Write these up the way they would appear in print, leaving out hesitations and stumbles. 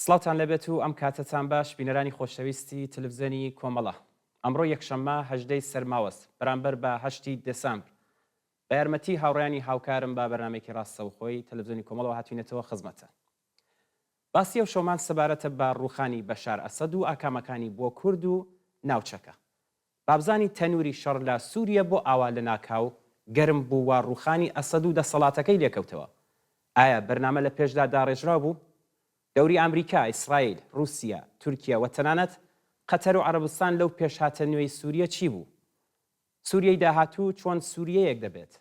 سڵاوتان لەبێت و ئەم کاتتان باش بینەرانی خۆشەویستی تلڤیزیۆنی کۆمەڵە. ئەمڕۆ یەکشەممە 18 سەرماوەست بەرامبەر بە 8 دەسامبر بە یارمەتی هاوڕێیانی هاوکارم با بەرنامێکی ڕاستەوخۆی تەلڤیزیۆنی کۆمەڵەوە هاتوینێتەوە خزمەتە. باسی ئەو شەومان سەبارەتە بە ڕووخانی بەشار ئەسەد و ئاکامەکانی بۆ کورد و ناوچەکە. بابزانی تەنووری شەڕ لە سووریە بۆ ئاوا لە ناکاو گەرم بوو وا ڕووخانی ئەسەد و دەسەڵاتەکەی لێکەوتەوە. ئایا بەرنامە لە پێشدا داڕێژرا بوو؟ دەوری ئەمریکا، ئیسرائیل، رووسیا، تورکیا و تەنانەت قەتەر و عەرەبستان لەو پێشهاتە نوێی سووریە چی بوو؟ سووریەی داهاتوو چۆن سووریەیەک دەبێت؟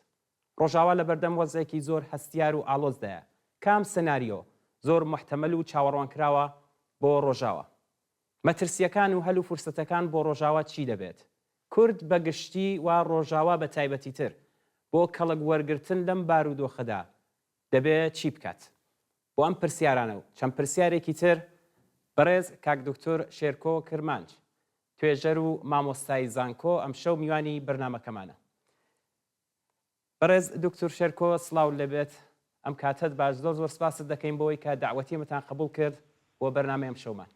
ڕۆژاوا لە بەردەم وەزێکی زۆر هەستیار و ئاڵۆزدایە. کام سەناریۆ زۆر محتەمەل و چاوەڕوانکراوە بۆ ڕۆژاوە؟ مەترسیەکان و هەلو فرسەتەکان بۆ ڕۆژاوا چی دەبێت؟ کورد بە گشتی و ڕۆژاوا بە تایبەتی تر بۆ کەڵک وەرگرتن لەم بارودۆخەدا دەبێت چی بکات؟ بۆ ئەم پرسیارانە و چەند پرسیارێکی تر بەڕێز کاک دکتۆر شێرکۆ کرمانج توێژەر و مامۆستای زانکۆ ئەم شەو میوانی بەرنامەکەمانە. بەڕێز دکتۆر شێرکۆ سڵاو لەبێت، ئەم کاتت باش زۆر زۆر سپاست دەکەین بۆەوەی کە داوەتیمەتان قبول کرد بۆ بەرنامەی ئەم شەومان.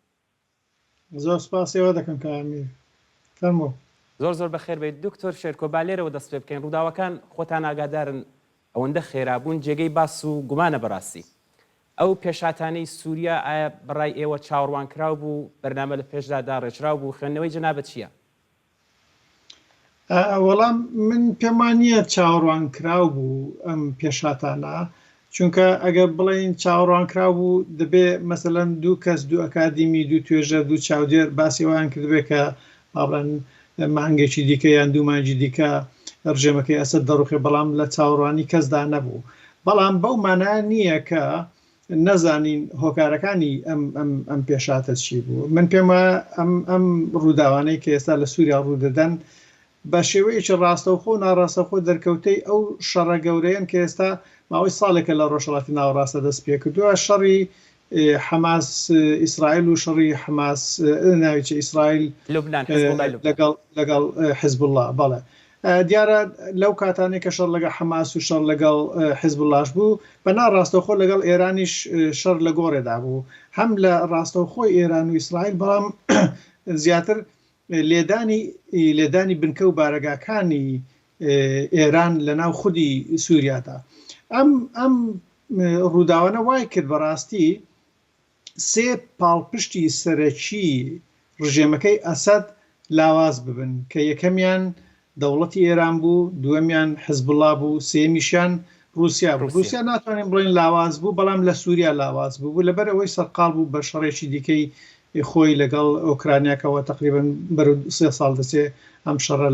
زۆر سپاسیەوە دەکەم کامی فەرموو. زۆر زۆر بەخێر بێت دکتۆر شێرکۆ، با لێرەوە دەست پێ بکەین. ڕووداوەکان خۆتان ئاگادارن ئەوەندە خێرابوون جێگەی باس و گومانە بەڕاستی. ئەو پێشاتانەی سووریا ئایا بەڕای ئێوە چاوەڕوانکراو بوو، بەرنامە لە پێشدا داڕێژراو بوو، خوێندنەوەی جەنابەت چییە؟ وەڵام من پێم وانییە چاوەڕوانکراو بوو ئەم پێشاتانە، چونکە ئەگەر بڵێن چاوەڕوانکراو بوو دەبێ مەسەلەن دوو کەس، دوو ئەکادیمی، دوو توێژە، دوو چاودێر باسی وایان کردبێ کە ئاڵەن مانگێکی دیکە یان دوو مانگی دیکە ڕژێمەکەی ئەسەد دەڕوخێ، بەڵام لە چاوەڕوانی کەسدا نەبوو. بەڵام بەو مانای نییە کە نەزانین هۆکارەکانی ئەم پێشاتە چی بوو. من پێم وایە ئەم ڕووداوانەی کە ئێستا لە سووریا ڕوودەدەن بە شێوەیەکی ڕاستەوخۆ و ناڕاستەوخۆ دەرکەوتەی ئەو شەڕە گەورەیەن کە ئێستا ماوەی ساڵێکە لە ڕۆژهەڵاتی ناوەڕاستە دەست پێ کردووە، شەڕی حەماس ئیسرائیل و شەڕی حەماس ناویچە ئیسرائیل لەگەڵ حیزب الله. بەڵێ دیارە لەو کاتانێک کە شەڕ لەگەڵ حەماس و شەڕ لەگەڵ حیزب اللهش بوو، بە ناڕاستەوخۆ لەگەڵ ئێرانیش شەڕ لە گۆڕێدا بوو، هەم لە ڕاستەوخۆی ئێران و ئیسرائیل، بەڵام زیاتر لێدانی بنکە و بارەگاکانی ئێران لە ناو خودی سووریادا. ئەم ڕووداوانە وای کرد بەڕاستی سێ پاڵپشتی سەرەکی ڕژێمەکەی ئەسەد لاواز ببن، کە یەکەمیان دەوڵەتی ئێران بوو، دووەمیان حیزب الله بوو، سێمیشیان رووسیا بوو. رووسیا ناتوانین بڵێن لاواز بوو، بەڵام لە سووریا لاواز بوو لەبەر ئەوەی سەرقاڵ بوو بە شەڕێکی دیکەی خۆی لەگەڵ ئۆکرانیاکەوە تقریبا بەرەو 3 ساڵ دەچێ ئەم شەڕە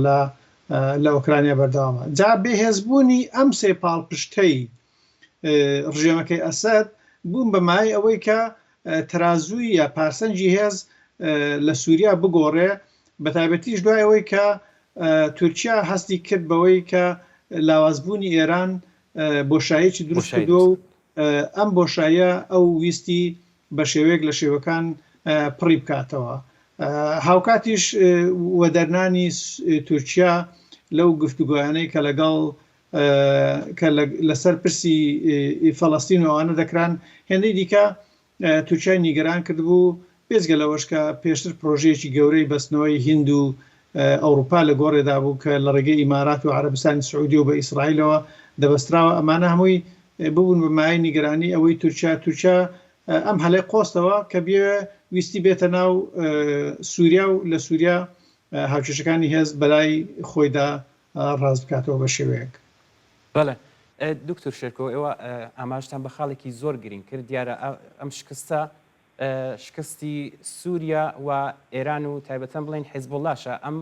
لە ئۆکرانیا بەردەوامە. جا بێهێزبوونی ئەم سێ پاڵپشتەی ڕژێمەکەی ئەسەد بوون بەمای ئەوەی کە ترازووی یا پارسەنجی هێز لە سووریا بگۆڕێ، بە تایبەتیش دوای ئەوەی کە تورکیا هەستی کرد بەوەی کە لاوازبوونی ئێران بۆشاییکی دروست کردووە و ئەم بۆشاییە ئەو ویستی بە شێوەیەک لە شێوەکان پڕی بکاتەوە. هاوکاتیش وەدەرنانی تورکیا لەو گفتوگویانەی کە لەسەر پرسی فەڵەستین و ئەوانە دەکران، هێندەی دیکە تورکیای نیگەران کردبوو بێجگە لەوەش کە پێشتر پرۆژەیەکی گەورەی بەستنەوەی هیند و ئەوروپا لە گۆڕێدا بوو کە لە ڕێگەی ئیمارات و عەرەبستانی سعودی و بە ئیسرائیلەوە دەبەستراوە. ئەمانە هەمووی ببوون بە مای نیگەرانی ئەوەی تورکیا ئەم هەڵەی قۆستەوە کە بێ ویستی بێتە ناو سووریا و لە سووریا هاوکێشەکانی هێز بەلای خۆیدا ڕاست بکاتەوە بە شێوەیەک. بەڵێ دکتۆر شێرکۆ، ئێوە ئاماژتان بە خاڵێکی زۆر گرنگ کرد. دیارە ئەم شکستە شکستی سووریا و ئێران و تایبەتەن بڵێن حیزب اللهشە. ئەم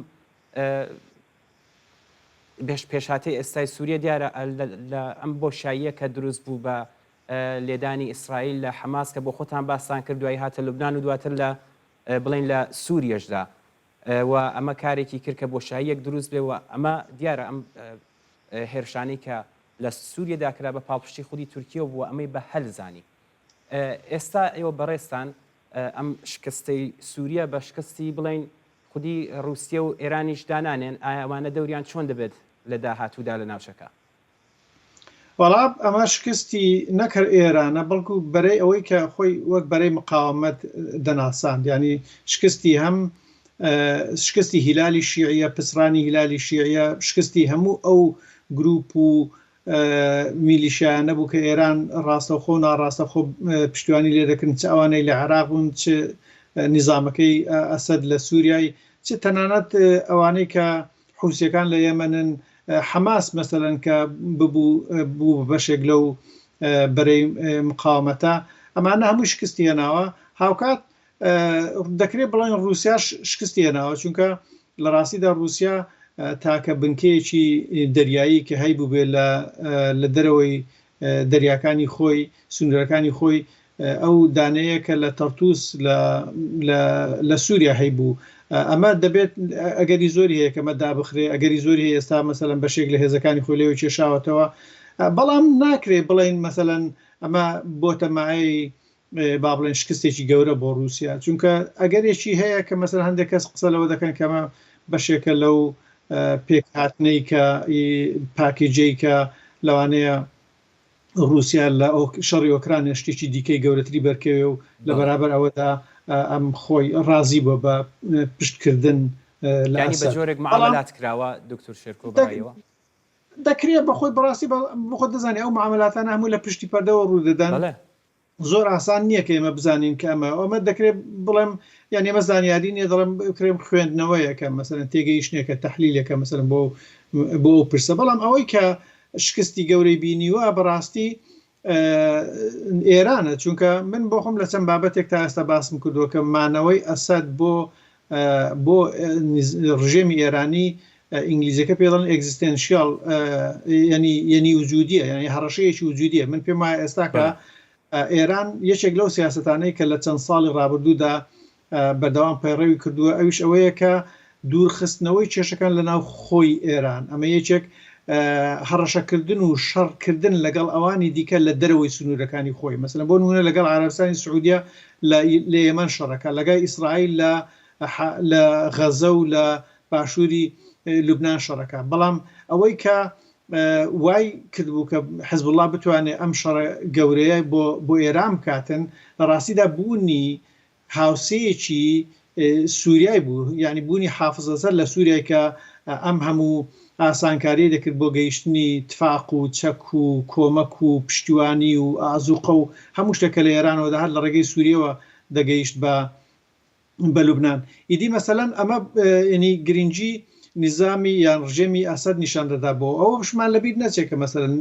پێشهاتەی ئێستای سووریا دیارە لە ئەم بۆشاییە کە دروست بوو بە لێدانی ئیسرائیل لە حەماس کە بۆ خۆتان باستان کرد، دوای هاتە لوبنان و دواتر لە بڵێن لە سووریەشدا، و ئەمە کارێکی کرد کە بۆشاییەک دروست بێ، و ئەمە دیارە ئەم هێرشانەی کە لە سووریەدا کرا بە پاڵپشتی خودی تورکیە بووە ئەمەی بە هەلزانی. ئێستا ئێوە بەڕێستان ئەم شکستەی سووریا بە شکستی بڵێن خودی رووسیا و ئێرانیش دانانێن، ئایا ئەوانە دەوریان چۆن دەبێت لە داهاتوودا لە ناوچەکە؟ وەڵام ئەمە شکستی نەکرد ئێرانە بەڵکو بەرەی ئەوەی کە خۆی وەک بەرەی مقاومەت دەناساند ینی شکستی هەم شکستی هیلالی شیعە پسرانی هیلالی شیعە شکستی هەموو ئەو گروپ و میلیشیانە بوو کە ئێران ڕاستەوخۆ و ناڕاستەخۆ پشتیوانی لێ دەکردن چ ئەوانەی لە عێراق بوون چ نیزامەکەی ئەسەد لە سووریای چ تەنانەت ئەوانەی کە حوسیەکان لە یەمەنن حماس مەسەلەن کە بوو بەشێک لەو بەرەی مقاومەتە ئەمانە هەموو شکستی هێناوە هاوکات دەکرێت بڵێن رووسیا شکستی هێناوە چونکە لە ڕاستیدا رووسیا تاکە بنکەیەکی دەریایی کە هەیبوو بێ لە دەرەوەی دەریاکانی خۆی سنوورەکانی خۆی ئەو دانەیە کە لە تەرتوس لە سووریا هەیبوو ئەمە دەبێت ئەگەری زۆری هەیە کەمە دابخرێ ئەگەری زۆری هەیە ئێستا مەسەلەن بەشێک لە هێزەکانی خۆی لێوە کێشاوەتەوە بەڵام ناکرێت بڵێن مەسەلەن ئەمە بۆتە مایەی با بڵێن شکستێکی گەورە بۆ رووسیا چونکە ئەگەرێکی هەیە کە مەسەلەن هەندێک کەس قسە لەوە دەکەن کەمە بەشێکە لەو پێکهاتنەی کە پاکیجەی کە لەوانەیە رووسیا لە شەڕی ئۆکرانیا شتێکی دیکەی گەورەتری بەرکەوێ و لە بەرابەر ئەوەدا ئەم خۆی ڕازی بووە بە پشتکردن بە جۆرێک معاملات کراوە دکتۆر شێرکۆ بەڕێوە دەکرێت بە خۆی بەڕاستی بخۆ دەزانێت ئەو معاملاتانە هەموو لە پشتی پەردەوە ڕوودەدەن زۆر ئاسان نییە کە ئێمە بزانین کە ئەمە دەکرێت بڵێم یان ئێمە زانیاری نیە دەڵێم کرێم خوێندنەوەیەکە مەسەلەن تێگەیشتنێکە تەحلیلێکە مەسەلەن بۆ پرسە بەڵام ئەوەی کە شکستی گەورەی بینیوە بەڕاستی ئێرانە چونکە من بۆ خۆم لە چەند بابەتێک تا ئێستا باسم کردووە کە مانەوەی ئەسەد بۆ ڕژێمی ئێرانی ئینگلیزیەکە پێڵن ئێگزیستێنشیال یعنی وجودیە یعنی هەڕەشەیەکی وجودیە من پێم وایە ئێستا کە ئێران یەکێک لەو سیاسەتانەی کە لە چەند ساڵی ڕابردوودا بەردەوام پەیڕەوی کردووە ئەویش ئەوەیە کە دوورخستنەوەی کێشەکان لە ناو خۆی ئێران ئەمە یەکێک هەڕەشەکردن و شەڕکردن لەگەڵ ئەوانی دیکە لە دەرەوەی سنوورەکانی خۆی مەسەلەن بۆ نمونە لەگەڵ عەرەبستانی سعودیە لە یەمەن شەڕەکە لەگەڵ ئیسرائیل لە غەزە و لە باشووری لوبنان شەڕەکە بەڵام ئەوەی کە وای کردبوو کە حزب الله بتوانێت ئەم شەڕە گەورەیە بۆ ئێران بکاتن لە ڕاستیدا بوونی هاوسەیەکی سووریای بوو یعنی بوونی حافزەسەر لە سووریای کە ئەم هەموو ئاسانکاری دەکرد بۆ گەیشتنی تفاق و چەک و کۆمەک و پشتیوانی و ئازوقە و هەموو شتێکە لە ئێرانەوە دەهات لە ڕێگەی سووریەوە دەگەیشت بە لوبنان ئیدی مەسەلەن ئەمە ینی گرنگی نظامی یان ڕژێمی ئەسەد نیشان دەدا بۆ ئەوە بشمان لەبیر نەچێت کە مەسەلەن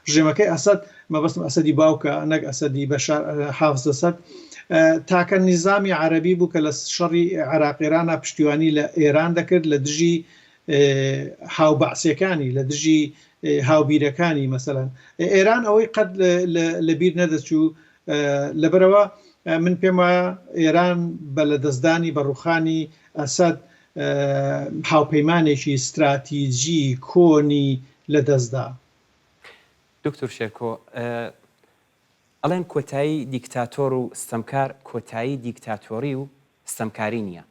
ڕژێمەکەی ئەسەد مەبەستم ئەسەدی باوکە نەک ئەسەدی بەشار حافز ئەسەد تاکە نظامی عەرەبی بوو کە لە شەڕی عێراق ئێرانە پشتیوانی لە ئێران دەکرد لە دژی هاوبەعسیەکانی لە دژی هاوبیرەکانی مەسەلەن ئێران ئەوەی قەت لەبیر نەدەچوو لەبەرەوە من پێم وایە ئێران بە لەدەستدانی بەڕووخانی ئەسەد هاوپەیمانێکی استراتیجی کۆنی لەدەستدا. دکتۆر شێرکۆ ئەڵێن کۆتایی دیکتاتۆر و ستەمکار کۆتایی دیکتاتۆری و ستەمکاری نییە.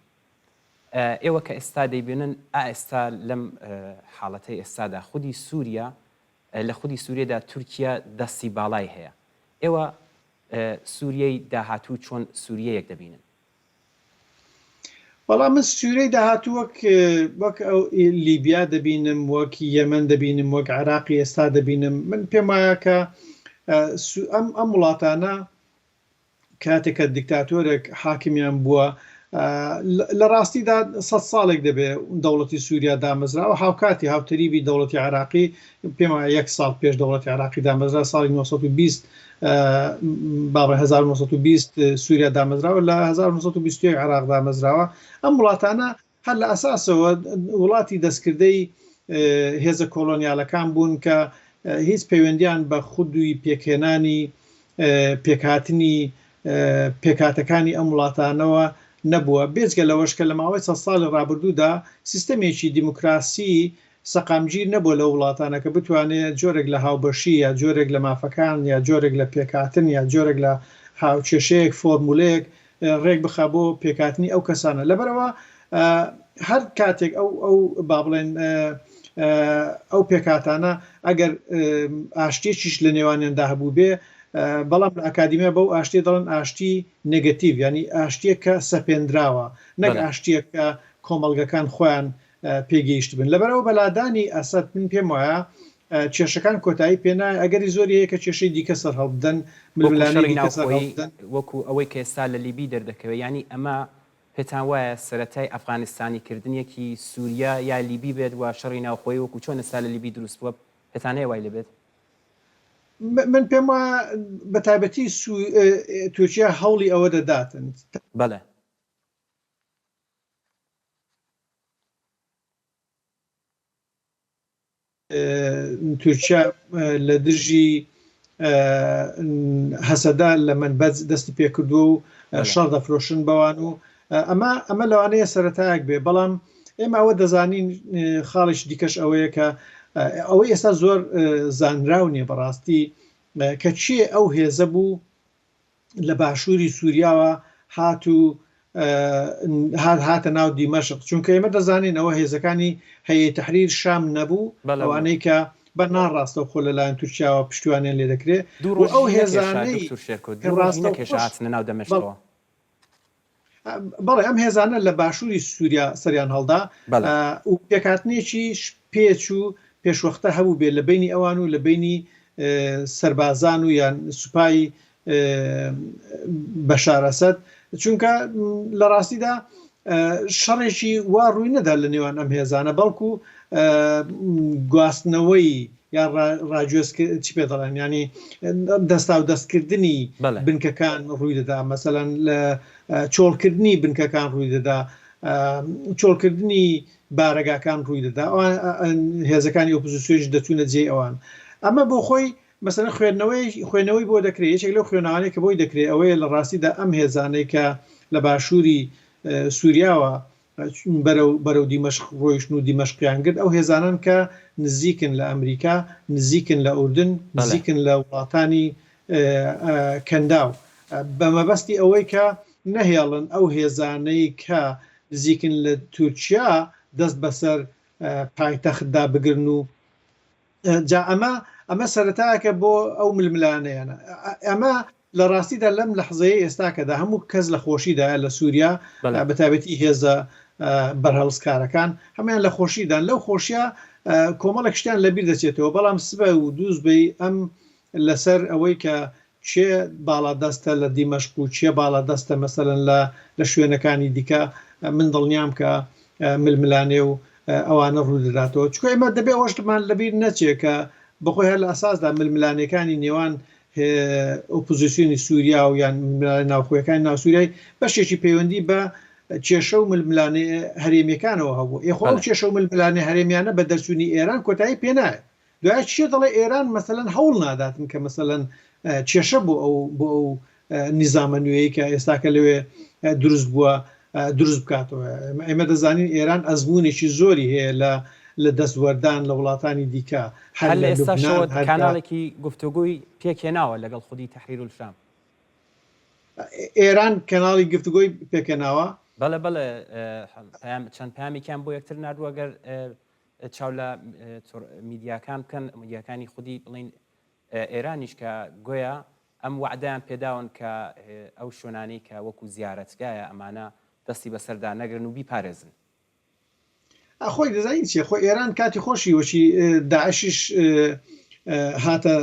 ئێوە کە ئێستا دەیبێنن ئێستا لەم حاڵەتەی ئێستادا خودی سووریا لە خودی سووریەدا تورکیا دەستی باڵای هەیە. ئێوە سووریای داهاتوو چۆن سووریەیەک دەبینن؟ وەڵام من سوورەی داهاتوو وەک ئەو لیبیا دەبینم وەک یەمەن دەبینم وەک عێراقی ئێستا دەبینم من پێم وایە کە ئەم وڵاتانە کاتێکە دیکتاتۆرێک حاکمیان بووە لە ڕاستیدا 100 ساڵێک دەبێت دەوڵەتی سووریا دامەزراوە هاوکاتی هاوتەریبی دەوڵەتی عێراقی پێم وایە 1 ساڵ پێش دەوڵەتی عێراقی دامەزرا ساڵی 1920 باڕێ 1920 سووریا دامەزراوە لە 1920 عێراق دامەزراوە ئەم وڵاتانە هەر لە ئەساسەوە وڵاتی دەستکردەی هێزە کۆلۆنیالەکان بوون کە هیچ پەیوەندیان بە خودوی پێکهێنانی پێکهاتنی پێکهاتەکانی ئەم وڵاتانەوە نەبووە بێجگە لەوەش کە لە ماوەی 100 ساڵی ڕابردوودا سیستەمێکی دیموکراسی سەقامگیر نەبووە لە وڵاتانە کە بتوانێت جۆرێک لە هاوبەشی یا جۆرێک لە مافەکان یا جۆرێک لە پێکهاتن یا جۆرێک لە هاوچێشەیەک فۆرمولەیەک ڕێک بخا بۆ پێکهاتنی ئەو کەسانە لەبەرەوە هەر کاتێک ئەو با بڵێن ئەو پێکاتانە ئەگەر ئاشتێکیش لە نێوانیاندا هەبوو بێ بەڵام لە ئاکادیمیا بەو ئاشتێ دەڵێن ئاشتی نێگەتیڤ ینی ئاشتێک کە سەپێنراوە نەک ئاشتێک کە کۆمەڵگەکان خۆیان پێگەیشت بن لەبەرەوە بەلادانی ئەسەد من پێم وایە کێشەکان کۆتایی پێنای ئەگەری زۆری هەیە کە کێشەی دیکە سەر هەڵبدەن وەکو ئەوەی کە ئێستا لە لیبی دەردەکەوێت ینی ئەمە پێتان وایە سەرەتای ئەفغانستانی کردنیەکی سووریا یا لیبی بێت و شەڕی ناوخۆی وەکو چۆن ئێستا لە لیبی دروست بووە پێتان هەیە وای لەبێت من پێم وایە بەتایبەتی تورکیا هەوڵی ئەوە دەداتن بەڵێ تورکیا لە دژی هەسەدا لە منبەج دەستی پێکردووە و شەڕ دەفرۆشن بەوان و ئەمە لەوانەیە سەرەتایەک بێ بەڵام ئێمە ئەوە دەزانین خاڵش دیکەش ئەوەیە کە ئەوەی ئێستا زۆر زانراو نیە بەڕاستی کە چیە ئەو هێزە بوو لە باشووری سووریاوە هاتە ناو دیمەشق چونکە ئێمە دەزانین ئەوە هێزەکانی هەیەی تەحریر شام نەبوو ئەوانەی کە بە ناڕاستە خۆ لەلایەن تورکیاوە پشتیوانیان لێ دەکرێت ئەو هێزانەی ناو دەمەشقەوە بەڵێ ئەم هێزانە لە باشووری سووریا سەریان هەڵدا و پێکاتنێکی پێچ و پێشوەختە هەبوو بێت لە بینی ئەوان و لە بینی سەربازان و یان سوپای بەشار ئەسەد چونکە لە ڕاستیدا شەڕێکی وا ڕووی نەدا لە نێوان ئەم هێزانە بەڵکو گواستنەوەی یان ڕاجێز چی پێ دەڵێن ینی دەستا و دەستکردنی بنکەکان ڕووی دەدا مەسەلەن لە چۆڵکردنی بنکەکان ڕووی دەدا چۆڵکردنی بارەگاکان ڕووی دەدا هێزەکانی ئۆپۆزیسیۆنیش دەچوونە جێی ئەوان ئەمە بۆ خۆی مەسەلەن خوێندنەوەی بۆ دەکرێت یەکێک لەو خوێنەوانەیە کە بۆی دەکرێت ئەوەیە لە ڕاستیدا ئەم هێزانەی کە لە باشووری سووریاوە بەرەو دیمەشق ڕۆیشتن و دیمەشقیان کرد ئەو هێزانن کە نزیکن لە ئەمریکا نزیکن لە ئوردن نزیکن لە وڵاتانی کەنداو بە مەبەستی ئەوەی کە نەهێڵن ئەو هێزانەی کە نزیکن لە تورکیا دەست بەسەر پایتەختدا بگرن و جا ئەمە سەرەتایەکە بۆ ئەو ململانەیانە ئەمە لە ڕاستیدا لەم لەحزەیە ئێستاکەدا هەموو کەس لە خۆشیدایە لە سووریا بەتابەتی هێزە بەرهەڵسکارەکان هەمیان لە خۆشیدان لەو خۆشیە کۆمەڵێک شتیان لەبیر دەچێتەوە بەڵام سبە و دووزبەی ئەم لەسەر ئەوەی کە چێ باڵادەستە لە دیمەشق و چێ باڵادەستە مەسەلەن لە شوێنەکانی دیکە من دڵنیام کە ململانێ و ئەوانە ڕوو دەداتەوە چکە ئێمە دەبێ ئەوەشتمان لەبیر نەچێت کە بەخۆی هەر لە ئەساسدا ململانەکانی نێوان ئۆپۆزیسیۆنی سووریا و یان ناوخۆیەکانی ناوسووریای بەشێکی پەیوەندی بە کێشە و ململانێ هەرێمیەکانەوە هەبوو یخۆ ئەو کێشە و ململانێ هەرێمیانە بە دەرچوونی ئێران کۆتایی پێنایە دوای چیە دەڵێ ئێران مەسەلەن هەوڵ ناداتن کە مەسەلەن کێشە بۆ ئەو نیزامە نوێیی کە ئێستاکە لەوێ دروست بووە دروست بکاتەوە ئێمە دەزانین ئێران ئەزمونێکی زۆری هەیە لە دەستوەردان لە وڵاتانی دیکە هەر لە ئێستا کاناڵێکی گفتوگوی پێکێناوە لەگەڵ خودی تەحریر الشام ئێران کەناڵی گفتوگۆی پێکێناوە بەڵێ بەڵێ چەند پامێکیان بۆ یەکتر نردووە گەر چاو لە میدیاکان بکەن میدیاکانی خودی بڵین ئێرانیش کە گویا ئەم وعدەیان پێداون کە ئەو شوێنانی کە وەکو زیارەتگایە ئەمانە دەستی بەسەردا نەگرن و بیپارێزن خۆی دەزانین چیە خۆ ئێران کاتی خۆشی وەچی داعشیش هاتە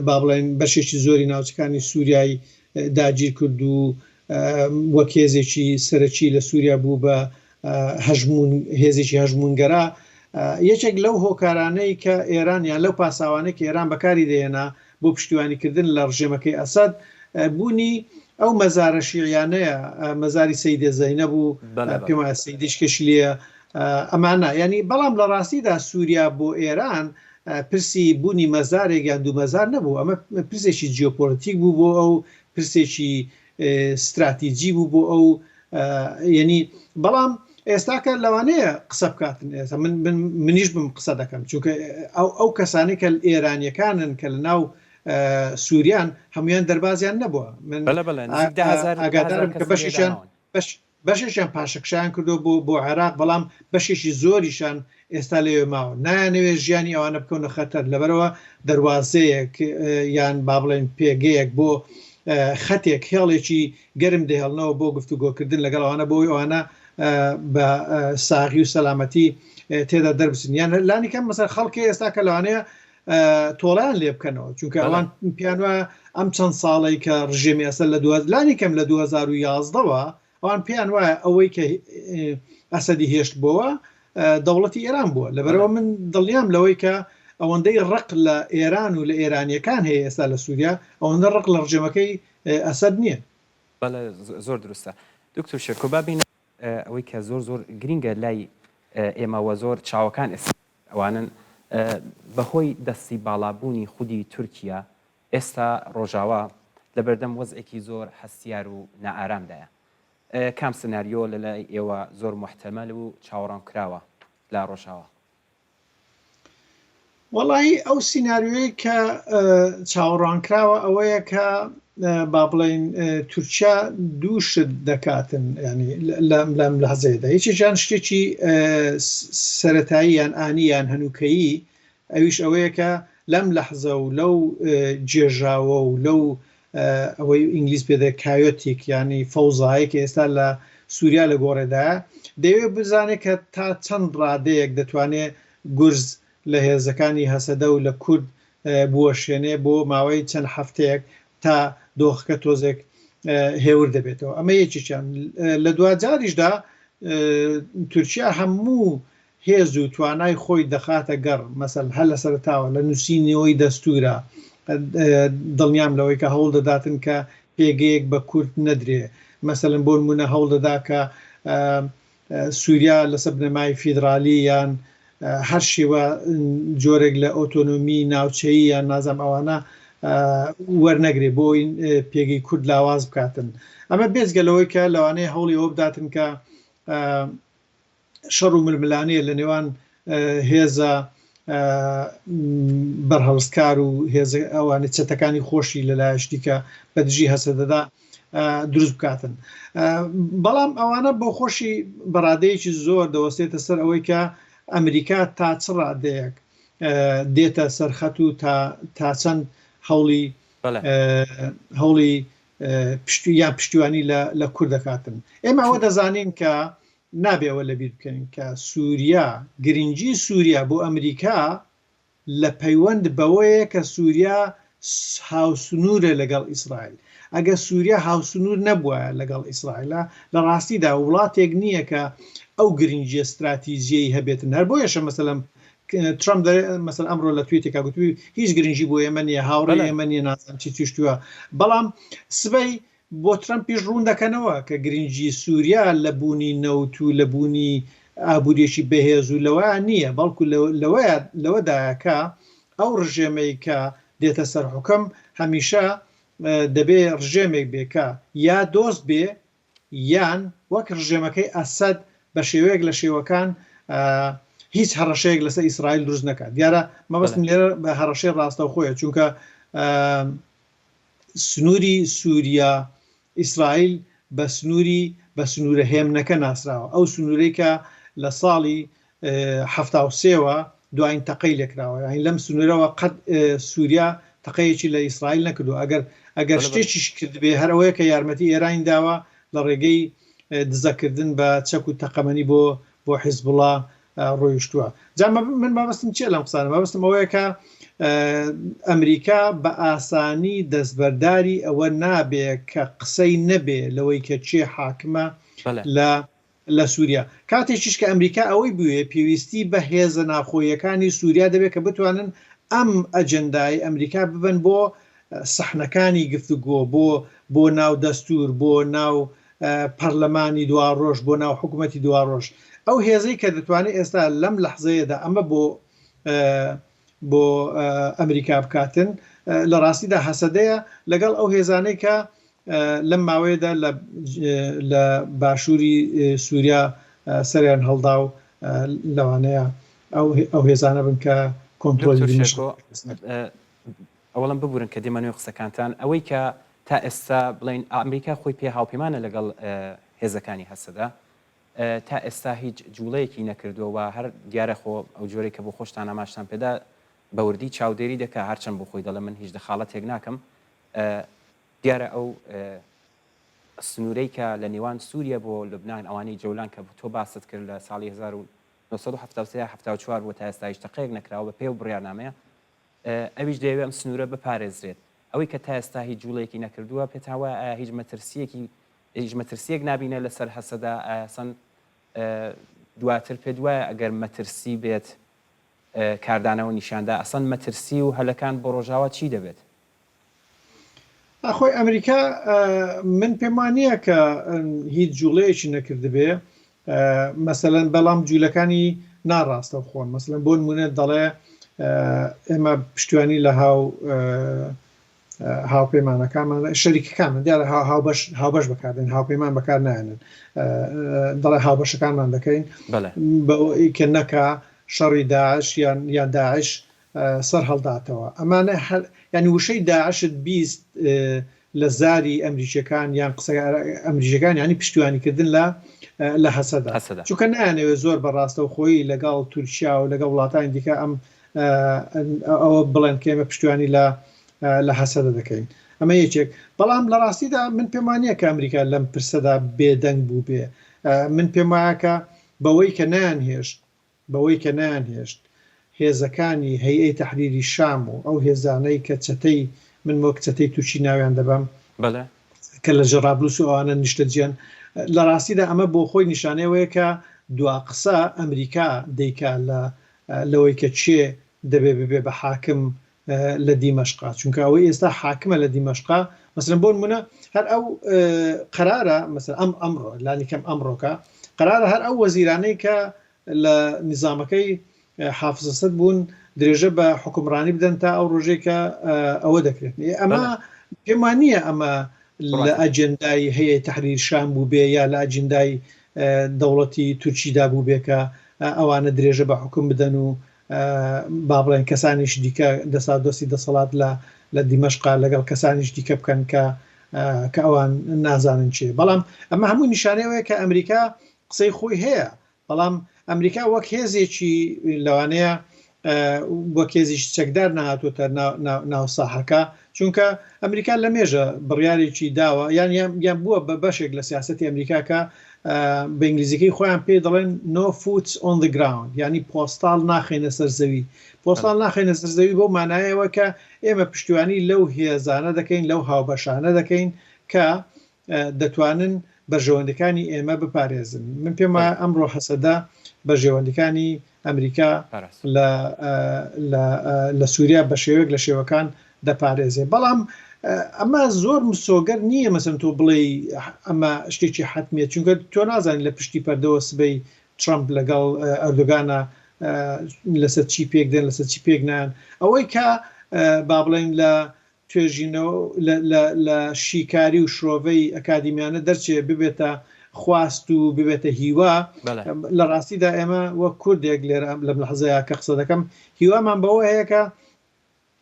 با بڵێن بەشێکی زۆری ناوچەکانی سووریایی داگیر کرد و وەک هێزێکی سەرەکی لە سووریا بوو بە هێزێکی هەژمونگەرا یەکێک لەو هۆکارانەی کە ئێران یان لەو پاساوانەی کە ئێران بەکاری دێنا بۆ پشتیوانیکردن لە ڕژێمەکەی ئەسەد بوونی ئەو مەزارە شیعیانەیە مەزاری سەیدە زەینەب و پێم وایە سەیدیش کەشی لێیە ئەمانە ینی بەڵام لە ڕاستیدا سووریا بۆ ئێران پرسی بوونی مەزارێک یان دوو مەزار نەبوو ئەمە پرسێکی جیۆپۆلیتیک بوو بۆ ئەو پرسێکی استراتیجی بوو بۆ ئەو یعنی بەڵام ئێستاکە لەوانەیە قسە بکاتن ئێستا منیش بم قسە دەکەم چونکە ئەو کەسانی کە ئێرانیەکانن کە لە ناو سووریان هەمویان دەربازیان نەبووە من ئاگادارم کە بەشێکیان پاشەکشیان کردو بۆ عێراق بەڵام بەشێکی زۆریشان ئێستا لەوێ ماوە نانەوێت ژیانی ئەوانە بکەونە خەتەر لەبەرەوە دەواازەیەک یان با بڵێن پێگەیەک بۆ خەتێک هێڵێکی گەرم دەهێڵنەوە بۆ گفتوگۆکردن لەگەڵ ئەوانە بۆی ئەوانە بە ساغی و سەلامەتی تێدا دەربچن یان لانی کەم مەسەر خەڵکی ئێستا کە لەوانەیە تۆڵیان لێ بکەنەوە چونکە ئەوان پیان وایە ئەم چەند ساڵی کە ڕژێمی ئەسەر لە لانی کەم لە 2011ەوە ئەوان پێیان وایە ئەوەی کە ئەسەدی هێشت بۆەوە دەوڵەتی ئێران بووە لەبەرەوە من دڵنیام لەوەی کە ئەوەندەی ڕق لە ئێران و لە ئێرانیەکان هەیە ئێستا لە سووریا ئەوەندە ڕق لە ڕژێمەکەی ئەسەد نییە. زۆر دروستە دکتۆر شێرکۆ بابین ئەوەی کە زۆر گرینگە لای ئێمەوە زۆر چاوەکان ئەوانن بەهۆی دەستی باڵابوونی خودی تورکیا ئێستا ڕۆژاوا لە بەردەم وەزێکی زۆر هەستیار و نائارامدایە کام سناریۆ لەلای ئێوە زۆر محتەمەل و چاوەڕان کراوە لە ڕۆژاوا؟ وەڵی ئەو سیناریۆی کە چاوەڕانکراوە ئەوەیە کە با بڵێن تورکیا دووشت دەکاتن ینی لەم لە هەزێدا هیچیان شتێکی سەرەتایی یان ئانیان هەنووکەیی ئەویش ئەوەیە کە لەم لەحزە و لەو جێژاوە و لەو ئەوەی ئینگلیز پێدە کایۆتیک ینی فەوزایی کە ئێستا لە سووریا لە گۆڕێدایە دەیەوێت بزانێت کە تا چەند ڕادەیەک دەتوانێت گورز لە هێزەکانی هەسەدە و لە کورد بوەشێنێ بۆ ماوەی چەند هەفتەیەک تا دۆخەکە تۆزێک هێور دەبێتەوە ئەمە یەکیان لە دوجاریشدا تورکیا هەموو هێز و توانای خۆی دەخاتە گەڕ مەسەل هەر لە سەرتاوە لە نووسینەوەی دەستورە دڵنیام لەوەی کە هەوڵ دەداتن کە پێگەیەک بە کورد نەدرێ مەسەلەن بۆ نمونە هەوڵ دەدا کە سووریا لەسەر بنەمای فیدرالی یان هەر شێوە جۆرێک لە ئۆتۆنۆمی ناوچەیی یان نازام ئەوانە وەرنەگرێ بۆی پێگەی کورد لاواز بکاتن ئەمە بێزگەلەوەی کە لەوانەیە هەوڵی ئەوە بداتن کە شەڕ و ململانەیە لە نێوان هێزە بەرهەڵستکار و هێز ئەوانە چەتەکانی خۆشی لەلایەشتی کە بەدژی هەسەدەدا دروست بکاتن بەڵام ئەوانە بۆ خۆشی بەڕادەیەکی زۆر دەوەستێتە سەر ئەوەی کە ئەمریکا تا چ ڕادەیەک دێتە سەرخەت و تا چەند هەوڵی یان پشتیوانی لە کورد دەکاتن ئێمە ئەوە دەزانین کە نابێەوە لەبیر بکەین کە سووریا گرنگی سووریا بۆ ئەمریکا لە پەیوەند بەوەیە کە سووریا هاوسنوورە لەگەڵ ئیسرائیل ئەگە سووریا هاوسنوور نەبووە لەگەڵ ئیسرائیلە لە ڕاستیدا وڵاتێک نییە کە ئەو گرنگی استراتیژیەی هەبێتن هەر بۆیەشە مەسەلەن ترامپ مەسەل ئەمڕۆ لە تویتێکا گوتوی هیچ گرنگی بۆ ئێمە نیە هاوڕێ ئێمە نیە نازانم چی توشتووە بەڵام سبەی بۆ ترامپیش ڕوون دەکەنەوە کە گرنگی سووریا لە بوونی نەوت و لە بوونی ئابوووریێکی بەهێز و لەوە نییە بەڵکو لەوەدایەکە ئەو ڕژێمەی کە دێتە سەر حوکم هەمیشە دەبێ ڕژێمێک بێکە یا دۆست بێ یان وەک ڕژێمەکەی ئەسەد بە شێوەیەک لە شێوەکان هیچ هەڕەشەیەک لەسەر ئیسرائیل دروست نەکات دیارە مەبەستم لێرە بە هەڕەشەی ڕاستە خۆیە چونکە سنووری سووریا ئیسرائیل بە سنوورە هێمنەکە ناسراوە ئەو سنوورەی کە لە ساڵی 1970ەوە دوایین تەقەی لێکراوە یعنی لەم سنوورەوە قەت سووریا تەقەیەکی لە ئیسرائیل نەکردو ئەگەر شتێکیش کرد بێ هەرەوەیە کە یارمەتی ئێران داوە لە ڕێگەی دزەکردن بە چەک و تەقەمەنی بۆ حیزبوڵا ڕۆیشتووە جا من مەبەستم چیە لەم قسانە مەبەستم ئەوەیە کە ئەمریکا بە ئاسانی دەستبەرداری ئەوە نابێ کە قسەی نەبێ لەوەی کە چێ حاکمە لە سووریا کاتێکیش کە ئەمریکا ئەوەی بووێ پێویستی بە هێزە ناخۆیەکانی سووریا دەبێت کە بتوانن ئەم ئەجەندای ئەمریکا ببن بۆ سەحنەکانی گفتوگۆ بۆ ناو دەستور بۆ ناو پەرلەمانی دواڕۆژ بۆ ناو حکوومەتی دواڕۆژ ئەو هێزەی کە دەتوانێت ئێستا لەم لەحزەیەدا ئەمە بۆ ئەمریکا بکاتن لە ڕاستیدا هەسەدەیە لەگەڵ ئەو هێزانەی کە لەم ماوەیەدا لە باشووری سووریا سەریان هەڵدا و لەوانەیە ئەو هێزانە بن کە کۆنترۆلی ئەوڵم ببورن کە دیمەنوێ قسەکانتان ئەوەی کە تا ئێستا بڵین ئەمریکا خۆی پێ هاوپەیمانە لەگەڵ هێزەکانی هەسەدا تا ئێستا هیچ جوڵەیەکی نەکردووە و هەر دیارە خۆ ئەو جۆرەی کە بۆ خۆشتان ئاماشتان پێدا بەوردی چاودێری دەکە هەرچەند بۆ خۆی دەڵێ من هیچ دەخاڵەتێک ناکەم دیارە ئەو سنوورەی کە لە نێوان سووریا بۆ لوبنان ئەوانەی جەولان کە تۆ باست کرد لە ساڵی 1974 بۆ تا ئێستا هیچ تەقەیەک نەکراوە بە پێ و بڕیارنامەیە ئەویش دەیەوێت ئەم سنوورە بپارێزرێت ئەوەی کە تا ئێستا هیچ جوڵەیەکی نەکردووە پێتاوە هیچ مەترسیەک نبینە لەسەر هەسەدا ئەسەن دواتر پێ دوایە ئەگەر مەترسی بێت کاردانەوە نیشاندا ئەسەن مەترسی و هەلەکان بۆ ڕۆژاوە چی دەبێت؟ خۆی ئەمریکا من پێم وانییە کە هیچ جوڵەیەکی نەکردبێ مەسەلەن بەڵام جوولەکانی ناڕاستە خۆن مەسەلەن بۆ نمونە دەڵێ ئێمە پشتیوانی لە هاوپەیمانەکانمان شەریکەکانمان دیارە هاوبەش بەکاردێن هاوپەیمان بەکار نایەنن دەڵێ هاوبەشەکانمان دەکەین بەوەی کە نەکا شەڕی داعش یان داعش سەر هەڵداتەوە ئەمانە ینی وشەی داعشت بیست لە زاری ئەمریکیەکان یان قسە ئەمریکیەکان ینی پشتیوانیکردن لە هەسەدا چونکە نایانەوێت زۆر بەڕاستە و خۆی لەگەڵ تورکیا و لەگەڵ وڵاتانی دیکە ئەوە بڵێن کە ئێمە پشتیوانی لە هەسەدا دەکەین ئەمە یەکێک بەڵام لە ڕاستیدا من پێم وانییە کە ئەمریکا لەم پرسەدا بێدەنگ بوو بێ من پێم وایە کە بەوەی کە نایانهێشت هێزەکانی هەیئەی تەحریری شام و ئەو هێزانەی کە چەتەی من وەک چەتەی تووشی ناویان دەبم کە لە جەڕابلوس و ئەوانە نیشتەجیان لە ڕاستیدا ئەمە بۆ خۆی نیشانەوەیە کە دوا قسە ئەمریکا دەیکا لەوەی کە چێ دەبێ ببێ بە حاکم لە دیمەشقا چونکە ئەوەی ئێستا حاکمە لە دیمەشقا مەسەلەن بۆ نمونە هەر ئەو قەرارە مەسەلەن ئەمڕۆ لانیکەم ئەمڕۆکە قەرارە هەر ئەو وەزیرانەی کە لە نظامەکەی حافز ئەسەد بوون درێژە بە حکومڕانی بدەن تا ئەو ڕۆژێک کە ئەوە دەکرێت ئەمە پێم وانییە ئەمە لە ئەجندای هەیە تەحریر شام بوو بێ یا لە ئەجندای دەوڵەتی تورکیدا بوو بێ کە ئەوانە درێژە بە حکوم بدەن و با بڵێن کەسانیش دیکە دەستی دەسەڵات لە دیمەشقا لەگەڵ کەسانیش دیکە بکەن کە ئەوان نازانن چێ بەڵام ئەمە هەموو نیشانەوەیە کە ئەمریکا قسەی خۆی هەیە بەڵام ئەمریکا وەک هێزێکی لەوانەیە وەک هێزیش چەکدار نهاتوتە ناو ساحەکە چونکە ئەمریکا لە مێژە بڕیارێکی داوە یان بووە بە بەشێک لە سیاسەتی ئەمریکا کە بە ئینگلیزیەکەی خۆیان پێ دەڵێن no foots on the ground ینی پۆستال ناخێنە سەرزەوی پۆستال ناخێنە سەرزەوی بۆ مانایەوە کە ئێمە پشتیوانی لەو هێزانە دەکەین لەو هاوبەشانە دەکەین کە دەتوانن بەرژەوەندەکانی ئێمە بپارێزن من پێم وایە ئەمڕۆ هەسەدا بەرژەوەندەکانی ئەمریکا لە سووریا بە شێوەیەک لە شێوەکان دەپارێزێ بەڵام ئەمە زۆر مسۆگەر نییە مەسەن تۆ بڵێ ئەمە شتێکی حتمیە چونکە تۆ نازانین لە پشتی پەردەوە سبەی ترامپ لەگەڵ ئەردۆگانە لەسەر چی پێک دێن لەسەر چی پێک نان ئەوەی کە با بڵێن لە توێژینەوە لە شیکاری و شرۆڤەی ئەکادیمیانە دەرچێ ببێتە خواست و ببێتە هیوا لە ڕاستیدا ئێمە وەک کوردێک لێرە لەم لەحزەیە کە قسە دەکەم هیوامان بەوە هەیە کە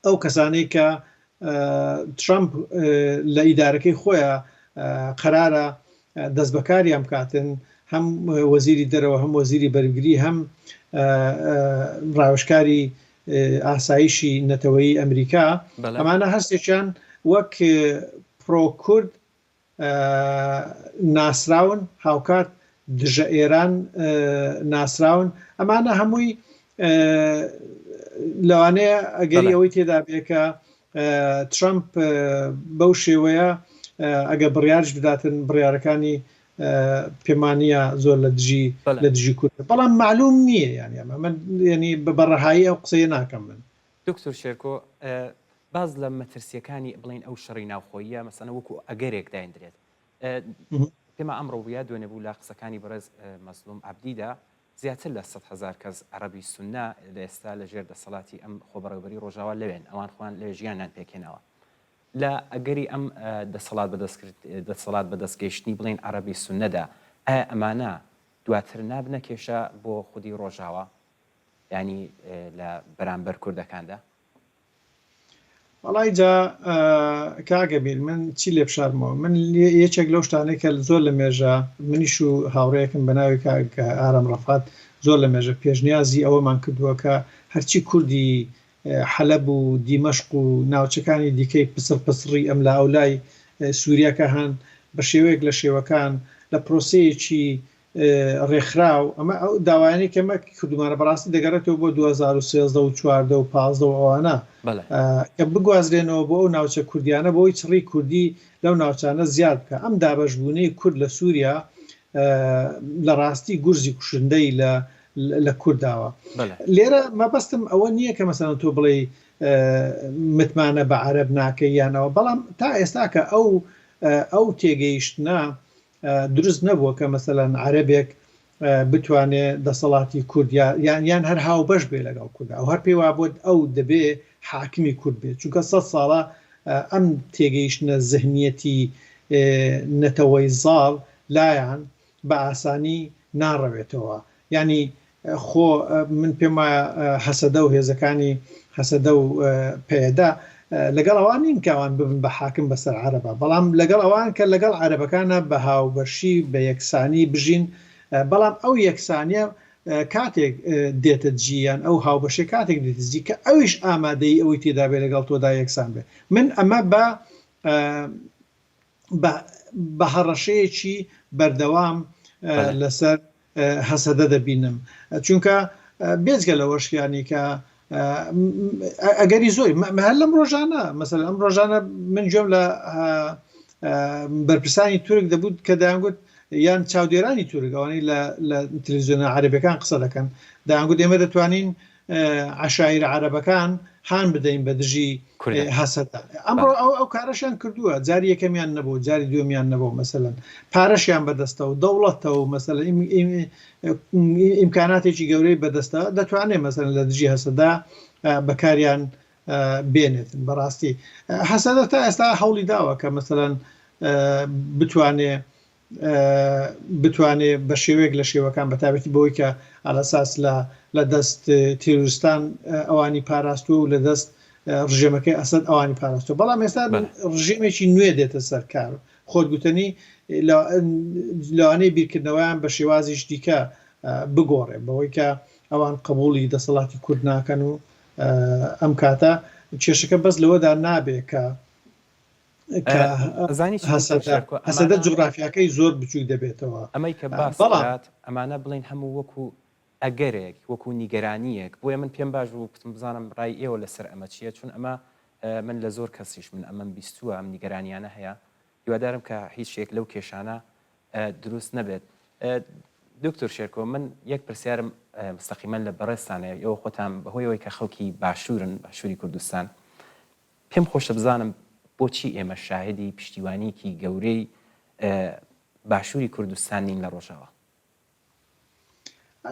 ئەو کەسانەی کە ترامپ لە ئیدارەکەی خۆیە قەرارە دەست بەکاریان بکاتن هەم وەزیری دەرەوە هەم وەزیری بەرگری هەم ڕاوشکاری ئاسایشی نەتەوەیی ئەمریکا ئەمانە هەستێکیان وەک پرۆکورد ناسراون هاوکات دژە ئێران ناسراون ئەمانە هەمووی لەوانەیە ئەگەری ئەوەی تێدا بێکە ترامپ بەو شێوەیە ئەگە بڕیارش بداتن بڕیارەکانی پێمانیە زۆر لە دژی کورد بەڵام معلوم نییە ینی بەڕەهایی ئەو قسەیە ناکەم من دکتۆر شێرکۆ باز لە مەترسیەکانی بڵین ئەو شەڕی ناوخۆیە مەسەنە وەکو ئەگەرێک داێنرێت پێما ئەمڕۆ ویا دوێنێ بوو لە قسەکانی بەڕێز مەزلوم عەبدیدا زیاتر لە 100,000 کەس عەرەبی سوننا لە ئێستا لە ژێر دەسەڵاتی ئەم خۆبەڕێوەبەری ڕۆژاوا لەوێن ئەوان خۆیان لە ژیانیان پێکێنەوە لە ئەگەری ئەم دەسەڵات بەدەستگەیشتنی بڵین عەرەبی سوننەدا ئایا ئەمانە دواتر نابنە کێشە بۆ خودی ڕۆژاوا ینی لە بەرامبەر کوردەکاندا وڵای جا کاگەبیر من چی لێ بشارمەوە من یەکێک لەو شتانەی کە زۆر لە مێژە منیش و هاوڕەیەکم بە ناوی ئارام ڕەفات زۆر لە مێژە پێشنیازی ئەوەمان کردووە کە هەرچی کوردی حەلەب و دیمەشق و ناوچەکانی دیکەی پسڕی ئەم لا ئەولای سووریاکە هەن بە شێوەیەک لە شێوەکان لە پرۆسەیەکی ڕێکخراو ئەمە ئەو داوایانی کەمە کردومانە بەڕاستی دەگەڕێتەوە بۆ 2013 و 14 و 15 ئەوانە کە بگوازرێنەوە بۆ ئەو ناوچە کوردیانە بۆی چڕی کوردی لەو ناوچانە زیاد بکە ئەم دابەشبوونەی کورد لە سووریا لە ڕاستی گورزی کوشندەی لە کورداوە لێرە مەبەستم ئەوە نییە کە مەسەڵەن تۆ بڵێ متمانە بە عەرەب ناکەی یانەوە بەڵام تا ئێستاکە ئەو تێگەیشتنە دروست نەبووە کە مەسەلەن عەرەبێک بتوانێت دەسەڵاتی کورد یان هەر هاوبەش بێ لەگەڵ کوردا ئەو هەر پێی وا بۆ ئەو دەبێ حاکمی کورد بێت چونکە 100 ساڵە ئەم تێگەیشتنە زەهنیەتی نەتەوەی زاڵ لایەن بە ئاسانی ناڕەوێتەوە ینی خۆ من پێم وایە حەسەدە و هێزەکانی حەسەدە و پێدا لەگەڵ ئەوان نین کەوان ببن بە حاکم بەسەر عەرەبە بەڵام لەگەڵ ئەوان کە لەگەڵ عەرەبەکانە بە هاوبەشی بە یەکسانی بژین بەڵام ئەو یەکسانیە کاتێک دێتە جییان ئەو هاوبەشی کاتێک دێتزی کە ئەویش ئامادەی ئەوەی تێدا بێ لەگەڵ تۆدا یەکسان بێ من ئەمە بە هەڕەشەیەکی بەردەوام لەسەر حەسەدە دەبینم چونکە بێجگە لە وەشیانی کە ئەگەری زۆری هەر لەم ڕۆژانە مەسەلەن ئەم ڕۆژانە من گوێم لە بەرپرسانی تورک دەبوو کە دەیانگوت یان چاودێرانی تورک ئەوانەی لە تەلەڤیزیۆنە عەرەبیەکان قسە دەکەن دەیانگوت ئێمە دەتوانین عەشایر عەرەبەکان هان بدەین بە دژی حەسەدە ئەمڕۆ ئەو کارەشیان کردووە جاری یەکەمیان نەبوو جاری دووەمیان نەبوو مەسەلەن پارەشیان بەدەستەوە دەوڵەتەوە مەسەلەن ئیمکاناتێکی گەورەی بەدەستە دەتوانێت مەسەلەن لە دژی حەسەدە بەکاریان بێنێتن بەڕاستی حەسەدە تا ئێستا هەوڵی داوە کە مەسەلەن بتوانێت بە شێوەیەک لە شێوەکان بەتابەتی بەوەی کە ئەلەساس لە دەست تیرۆریستان ئەوانی پاراستووە و لە دەست ڕژێمەکەی ئەسەد ئەوانی پاراستووە بەڵام ئێستا ڕژێمێکی نوێ دێتە سەرکار خۆت گوتنی لەوانەی بیرکردنەوەیان بە شێوازیش دیکە بگۆڕێ بەوەی کە ئەوان قبوڵی دەسەڵاتی کورد ناکەن و ئەم کاتە کێشەکە بەس لەوەدا نابێ کە حەسەدە جوغرافیاکەی زۆر بچووک دەبێتەوە ئەمەی کە باسڵات ئەمانە بڵین هەموو وەکو ئەگەرێک وەکو نیگەرانیەک بۆیە من پێم باش و کتم بزانم ڕای ئێوە لەسەر ئەمە چییە چون ئەمە من لە زۆر کەسیش من ئەمەم بیستووە ئەم نیگەرانیانە هەیە هیوادارم کە هیچ شتێک لەو کێشانە دروست نەبێت دکتۆر شێرکۆ من یەک پرسیارم مستەقیمەن لە بەڕێستانەیە ئێوە خۆتان بەهۆیەوەی کە خەڵکی باشوورن باشووری کوردستان پێم خۆشە بزانم بۆچی ئێمە شاهدی پشتیوانیکی گەورەی باشووری کوردستان نین لە ڕۆژەوە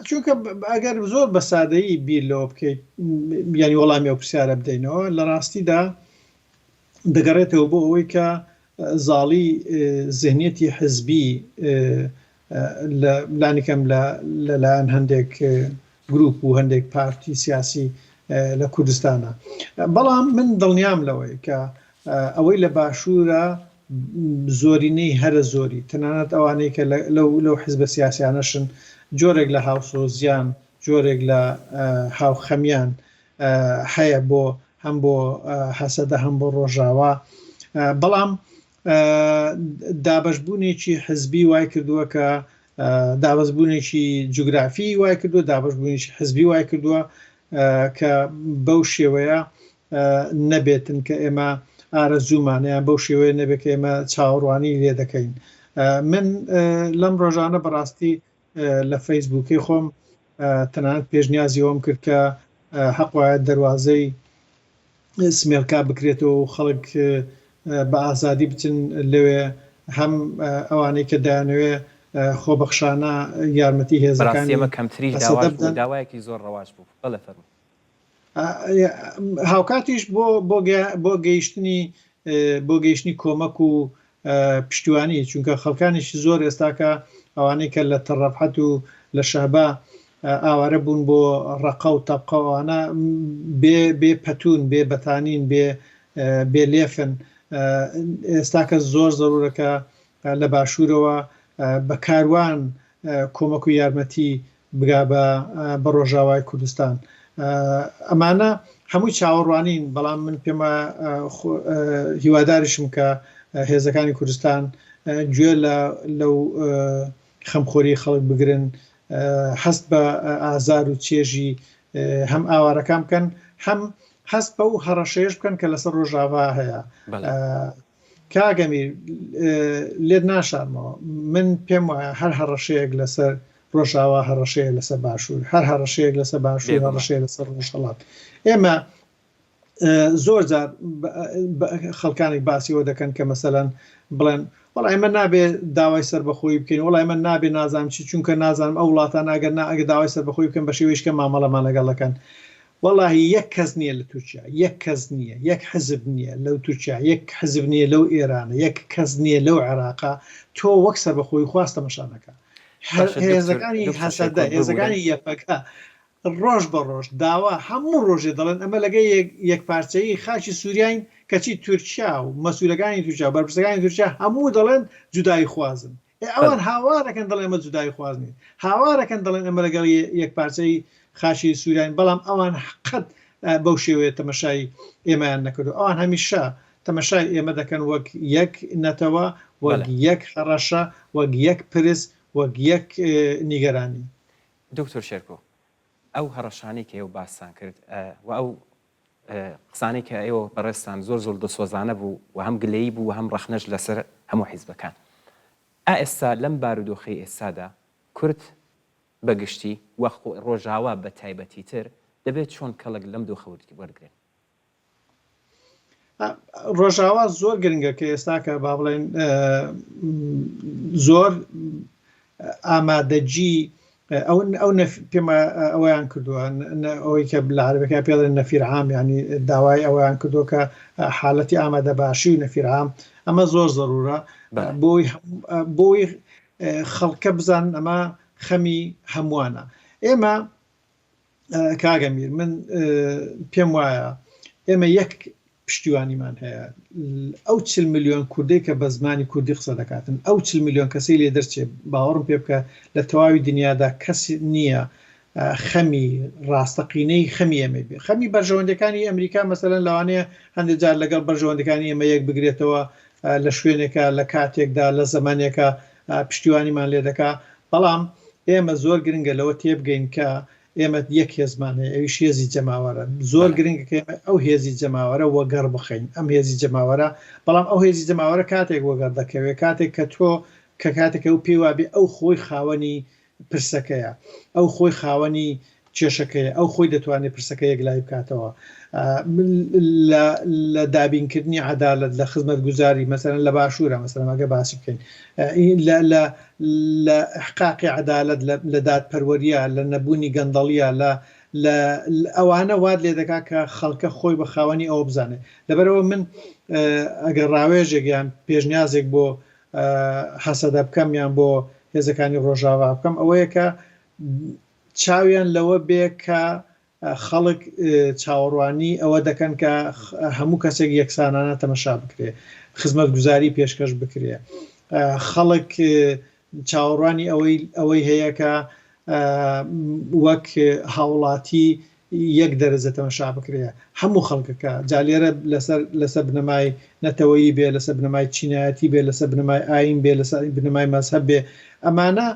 چونکە ئەگەر زۆر بە سادەیی بیر لەوە بکەیت ینی وەڵامی ئەو پرسیارە بدەینەوە لە ڕاستیدا دەگەڕێتەوە بۆ ئەوەی کە زاڵی زێنیەتی حزبی لانیکەم لەلایەن هەندێک گروپ و هەندێک پارتی سیاسی لە کوردستانە بەڵام من دڵنیام لەوەی کە ئەوەی لە باشوورە زۆرینەی هەرە زۆری تەنانەت ئەوانەی کە لەو حیزبە سیاسیانەشن جۆرێک لە هاوسۆزیان جۆرێک لە هاوخەمیان هەیە بۆ هەم بۆ حەسەدە هەم بۆ ڕۆژاوا بەڵام دابەشبوونێکی حزبی وای کردووە کە دابەشبوونێکی جوگرافی وای کردووە دابەشبوونێکی حزبی وای کردووە کە بەو شێوەیە نەبێتن کە ئێمە ئارەزوومانیان بەو شێوەیە نەبێت کە ئێمە چاوەڕوانی لێ دەکەین من لەم ڕۆژانە بەڕاستی لە فەیسبووکی خۆم تەنانەت پێشنیازیەوەم کرد کە حەق وایە دەواازەی سمێرکا بکرێتەوە و خەڵک بە ئازادی بچن لەوێ هەم ئەوانەی کە دایانەوێ خۆبەخشانە یارمەتی هێزەکانی ئێمە کەمتریش داوایەکی زۆر ڕەواج بوو بەڵێ فەرموو هاوکاتیش بۆ گەیشتنی کۆمەک و پشتیوانی چونکە خەڵکانیشی زۆر ئێستاکە ئەوانەی کە لە تەڕەفحەت و لە شەهبا ئاوارە بوون بۆ ڕقە و تەبقەوانە بێ پەتون بێ بەتانین بێ بێلێفن ئێستا کە زۆر زەرورەکە لە باشوورەوە بە کاروان کۆمەک و یارمەتی بگا بە ڕۆژاوای کوردستان. ئەمانە هەمووی چاوەڕوانین، بەڵام من پێمە هیواداریشم کە هێزەکانی کوردستان گوێ لەو خەمخۆری خەڵک بگرن، هەست بە ئازار و چێژی هەم ئاوارەکان بکەن، هەم هەست بە و هەڕەشەیەش بکەن کە لەسەر ڕۆژاوا هەیە. کاگەمیر لێت ناشارمەوە، من پێم وایە هەر هەڕەشەیەک لەسەر ڕۆژاوا هەڕەشەیە لەسەر باشوور، هەر هەڕەشەیەک لەسەر باشوور هەڕەشەیە لەسەر ڕۆژهەڵات. ئێمە زۆر جار خەڵکانی باسیەوە دەکەن کە مەسەلەن بڵێن وەڵای ئێمە نابێ داوای سەربەخۆیی بکەین، وەڵای ئێمە نابێ نازانم چی، چونکە نازانم ئەو وڵاتان ئەگەر داوای سەربەخۆیی بکەن بە شێوەیەشکە مامەڵەمان لەگەڵ دەکەن. وەڵاهی یەک کەس نییە لە تورکیا، یەک کەس نییە، یەک حزب نییە لەو تورکیا، یەک حزب نییە لەو ئێرانە، یەک کەس نییە لەو عێراقا تۆ وەک سەربەخۆیی خواست تەماشانەکە. هێزەکانی هەسەدە، هێزەکانی یەکپەکە ڕۆژ بە ڕۆژ داوا هەموو ڕۆژێ دەڵێن ئەمە لەگەی یەکپارچەیی خاکی سووریاین کەچی تورکیا و مەسوولەکانی تورکیا و بەرپرسەکانی تورکیا هەموو دەڵێن جودایی خوازن. ئەوان هاوارەکەن دەڵێن ئەمە جودایی خوازنین، هاوارەکەن دەڵێن ئەمە لەگەڵ یەکپارچەی خاشی سووریان، بەڵام ئەوان قەت بەو شێوەیە تەمەشای ئێمەیان نەکردو. ئەوان هەمیشە تەمەشای ئێمە دەکەن وەک یەک نەتەوە، وەک یەک هەڕەشە، وەک یەک پرس، وەک یەک نیگەرانی. دکتۆر شێرکۆ، ئەو هەڕەشانی کە ئێوە باسان کرد و ئەو قسانەی کە ئێوە بەڕێستان زۆر دەسۆزانە بوو و هەم گلەیی بوو و هەم ڕەخنەش لەسەر هەموو حیزبەکان. ئێستا لەم بارودۆخەی ئێستادا کورد بەگشتی وەخ ڕۆژاوا بە تایبەتی تر دەبێت چۆن کەڵک لەم دۆخەوتی وەرگێن؟ ڕۆژاوا زۆر گرنگە کە ئێستا کە با بڵێن زۆر ئامادەجی ئەو پێمە ئەویان کردووە، ئەوەی کە لە عەرەبەکە پێڵێن نەفیر عام، ینی داوای ئەویان کردووە کە حاڵەتی ئامادە باشی و نەفیر عام ئەمە زۆر زەرورە بۆی خەڵکە بزان ئەمە خەمی هەمووانە. ئێمە کاگەمیر من پێم وایە ئێمە یەک پشتیوانیمان هەیە، ئەو 40 ملیۆن کوردی کە بە زمانی کوردی قسە دەکاتن، ئەو 40 ملیۆن کەسی لێ دەرچێت باوەڕم پێ بکە لە تەواوی دنیادا کەسی نییە خەمی ڕاستەقینەی خەمی ئێمە بێ. خەمی بەرژەوەندەکانی ئەمریکا مەسەلەن لەوانەیە هەندێک جار لەگەڵ بەرژەوەندەکانی ئێمە یەک بگرێتەوە لە شوێنێکە، لە کاتێکدا، لە زەمانێکە پشتیوانیمان لێ دەکا، بەڵام ئێمە زۆر گرنگە لەوە تێبگەین کە ئێمە یەک هێزمان هەیە، ئەویش هێزی جەماوەرە. زۆر گرنگە کە ئێمە ئەو هێزی جەماوەرە وەگەڕ بخەین، ئەم هێزی جەماوەرە، بەڵام ئەو هێزی جەماوەرە کاتێک وەگەڕ دەکەوێت، کاتێک کە تۆ کە کاتێکە ئەو پێی وابێ ئەو خۆی خاوەنی پرسەکەیە، ئەو خۆی خاوەنی کێشەکەیە، ئەو خۆی دەتوانێت پرسەکە یەکلای بکاتەوە. لە دابینکردنی عەدالەت لە خزمەتگوزاری مەسەلەن لە باشوورە مەسەلەن ئەگە باسی بکەین لە ئیحقاقی عەدالەت لە دادپەروەریە، لە نەبوونی گەندەڵیە، لە ئەوانە واد لێ دەکات کە خەڵکە خۆی بە خاوەنی ئەوە بزانێت. لەبەرەوە من ئەگەر ڕاوێژێک یان پێشنیازێک بۆ حەسەدە بکەم یان بۆ هێزەکانی ڕۆژاوا بکەم ئەوەیە کە چاویان لەوە بێ کە خەڵک چاوەڕوانی ئەوە دەکەن کە هەموو کەسێک یەکسانانە تەمەشا بکرێ، خزمەتگوزاری پێشکەش بکرێ، خەڵک چاوەڕوانی ئەوەی هەیە کە وەک هاوڵاتی یەک دەرەجە تەمەشا بکرێ هەموو خەڵکەکە. جا لێرە لەسەر بنەمای نەتەوەیی بێ، لەسەر بنەمای چینایەتی بێ، لەسەر بنەمای ئاین بێ، لەسەر بنەمای مەزهەب بێ. ئەمانە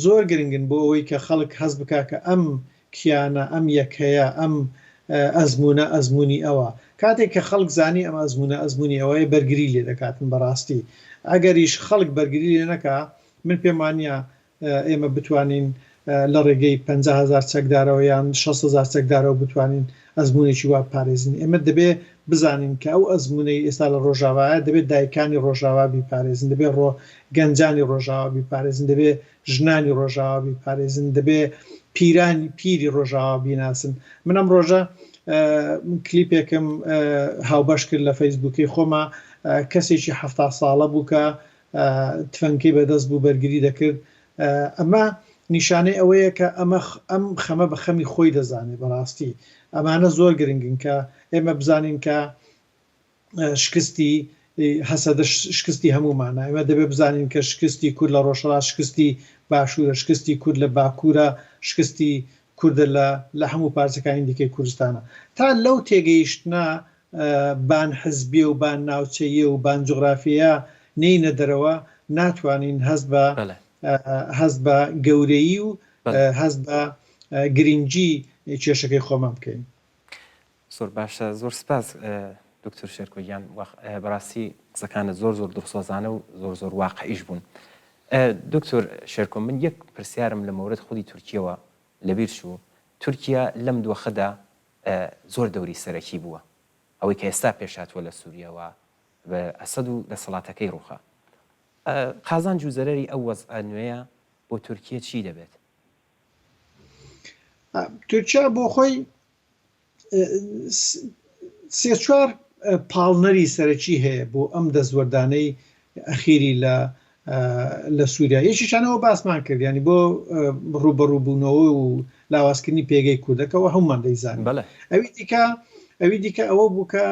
زۆر گرنگن بۆ ئەوەی کە خەڵک هەست بکا کە ئەم کیانە، ئەم یەکەیە، ئەم ئەزمونە ئەزمموی ئەوە. کاتێک کە خەڵک زانی ئەم ئەزمونە ئەزمموی ئەوەیە بەرگری لێ دەکاتن بەڕاستی. ئەگەریش خەڵک بەرگری لێ نەکا، من پێم وانییە ئێمە بتوانین لە ڕێگەی 50,000 چەکدارەوە یان 60,000 چەکدارەوە بتوانین ئەزمونێکی وا پارێزین. ئێمە دەبێ بزانین کە ئەو ئەزمونەی ئێستا لە ڕۆژاوایە دەبێت دایکانی ڕۆژاوا بیپارێزن، دەبێت گەنجانی ڕۆژاوا بیپارێزن، دەبێت ژنانی ڕۆژاوا بیپارێزن، دەبێت پیری ڕۆژاوا بیناسن. من ئەم ڕۆژە کلیپێکم هاوبەش کرد لە فەیسبووکی خۆمە، کەسێکی 70 ساڵە بوو کە تفەنکەی بەدەست بوو بەرگری دەکرد. ئەمە نیشانەی ئەوەیە کە ئەم خەمە بە خەمی خۆی دەزانێت. بەڕاستی ئەمانە زۆر گرنگن کە ئێمە بزانین کە شکستی هەسەدە شکستی هەموومانە ئێمە دەبێت بزانین کە شکستی کورد لە ڕۆژهەڵات شکستی باشوورە شکستی کورد لە باکوورە شکستی کوردە لە هەموو پارچەکانی دیکەی کوردستانە تا لەو تێگەیشتە بان حزبیە و بان ناوچەیە و بان جوغرافیە نینە دەرەوە ناتوانین هەست بە گەورەیی و هەست بە گرنگجی کێشەکەی خۆمان بکەین. زۆر باشە زۆر سپاس دکتۆر شێرکۆیان بەڕاستی قسەکانت زۆر زۆر دڵسۆزانە و زۆر زۆر واقعیش بوون. دکتۆر شێرکۆ من یەک پرسیارم لە مەورد خودی تورکیەوە لەبیر چوو تورکیا لەم دۆخەدا زۆر دەوری سەرەکی بووە ئەوەی کە ئێستا پێشاتوە لە سووریەوە بە ئەسەد و دەسەڵاتەکەی ڕووخە قازانج و زەرەری ئەو وەزعە نوێیە بۆ تورکیە چی دەبێت؟ تورکیا بۆ خۆی سێ چوار پاڵنەری سەرەکی هەیە بۆ ئەم دەستوەردانەی ئەخیری لە سووریا یەکیشانەوە باسمان کرد ینی بۆ ڕوبەڕووبوونەوە و لاوازکردنی پێگەی کوردەکەەوە هەمومان دەیزانین ئەوی دیکە ئەوە بووکە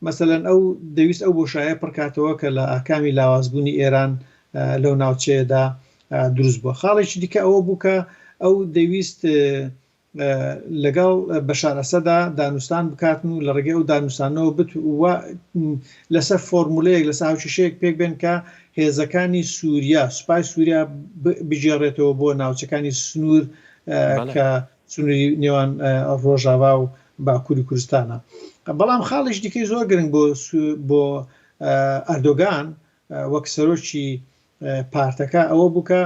مەسەلەن ئەو دەویست ئەو بۆشایە پڕکاتەوە کە لە ئاکامی لاوازبوونی ئێران لەو ناوچەیەدا دروست بووە خاڵێکی دیکە ئەوە بووکە ئەو دەویست لەگەڵ بەشار ئەسەدا دانوستان بکاتن و لە ڕێگەی ئەو دانوستانەوە لەسەر فۆرمولەیەک لەسەر هاوچەشەیەک پێک بێن کە هێزەکانی سووریا سوپای سووریا بژێڕێتەوە بۆ ناوچەکانی سنوور کە سنووری نێوان ڕۆژاوا و باکووری کوردستانە. بەڵام خاڵش دیکەی زۆر گرنگ بۆ ئەردۆگان وەک سەرۆکی پارتەکە ئەوە بووکە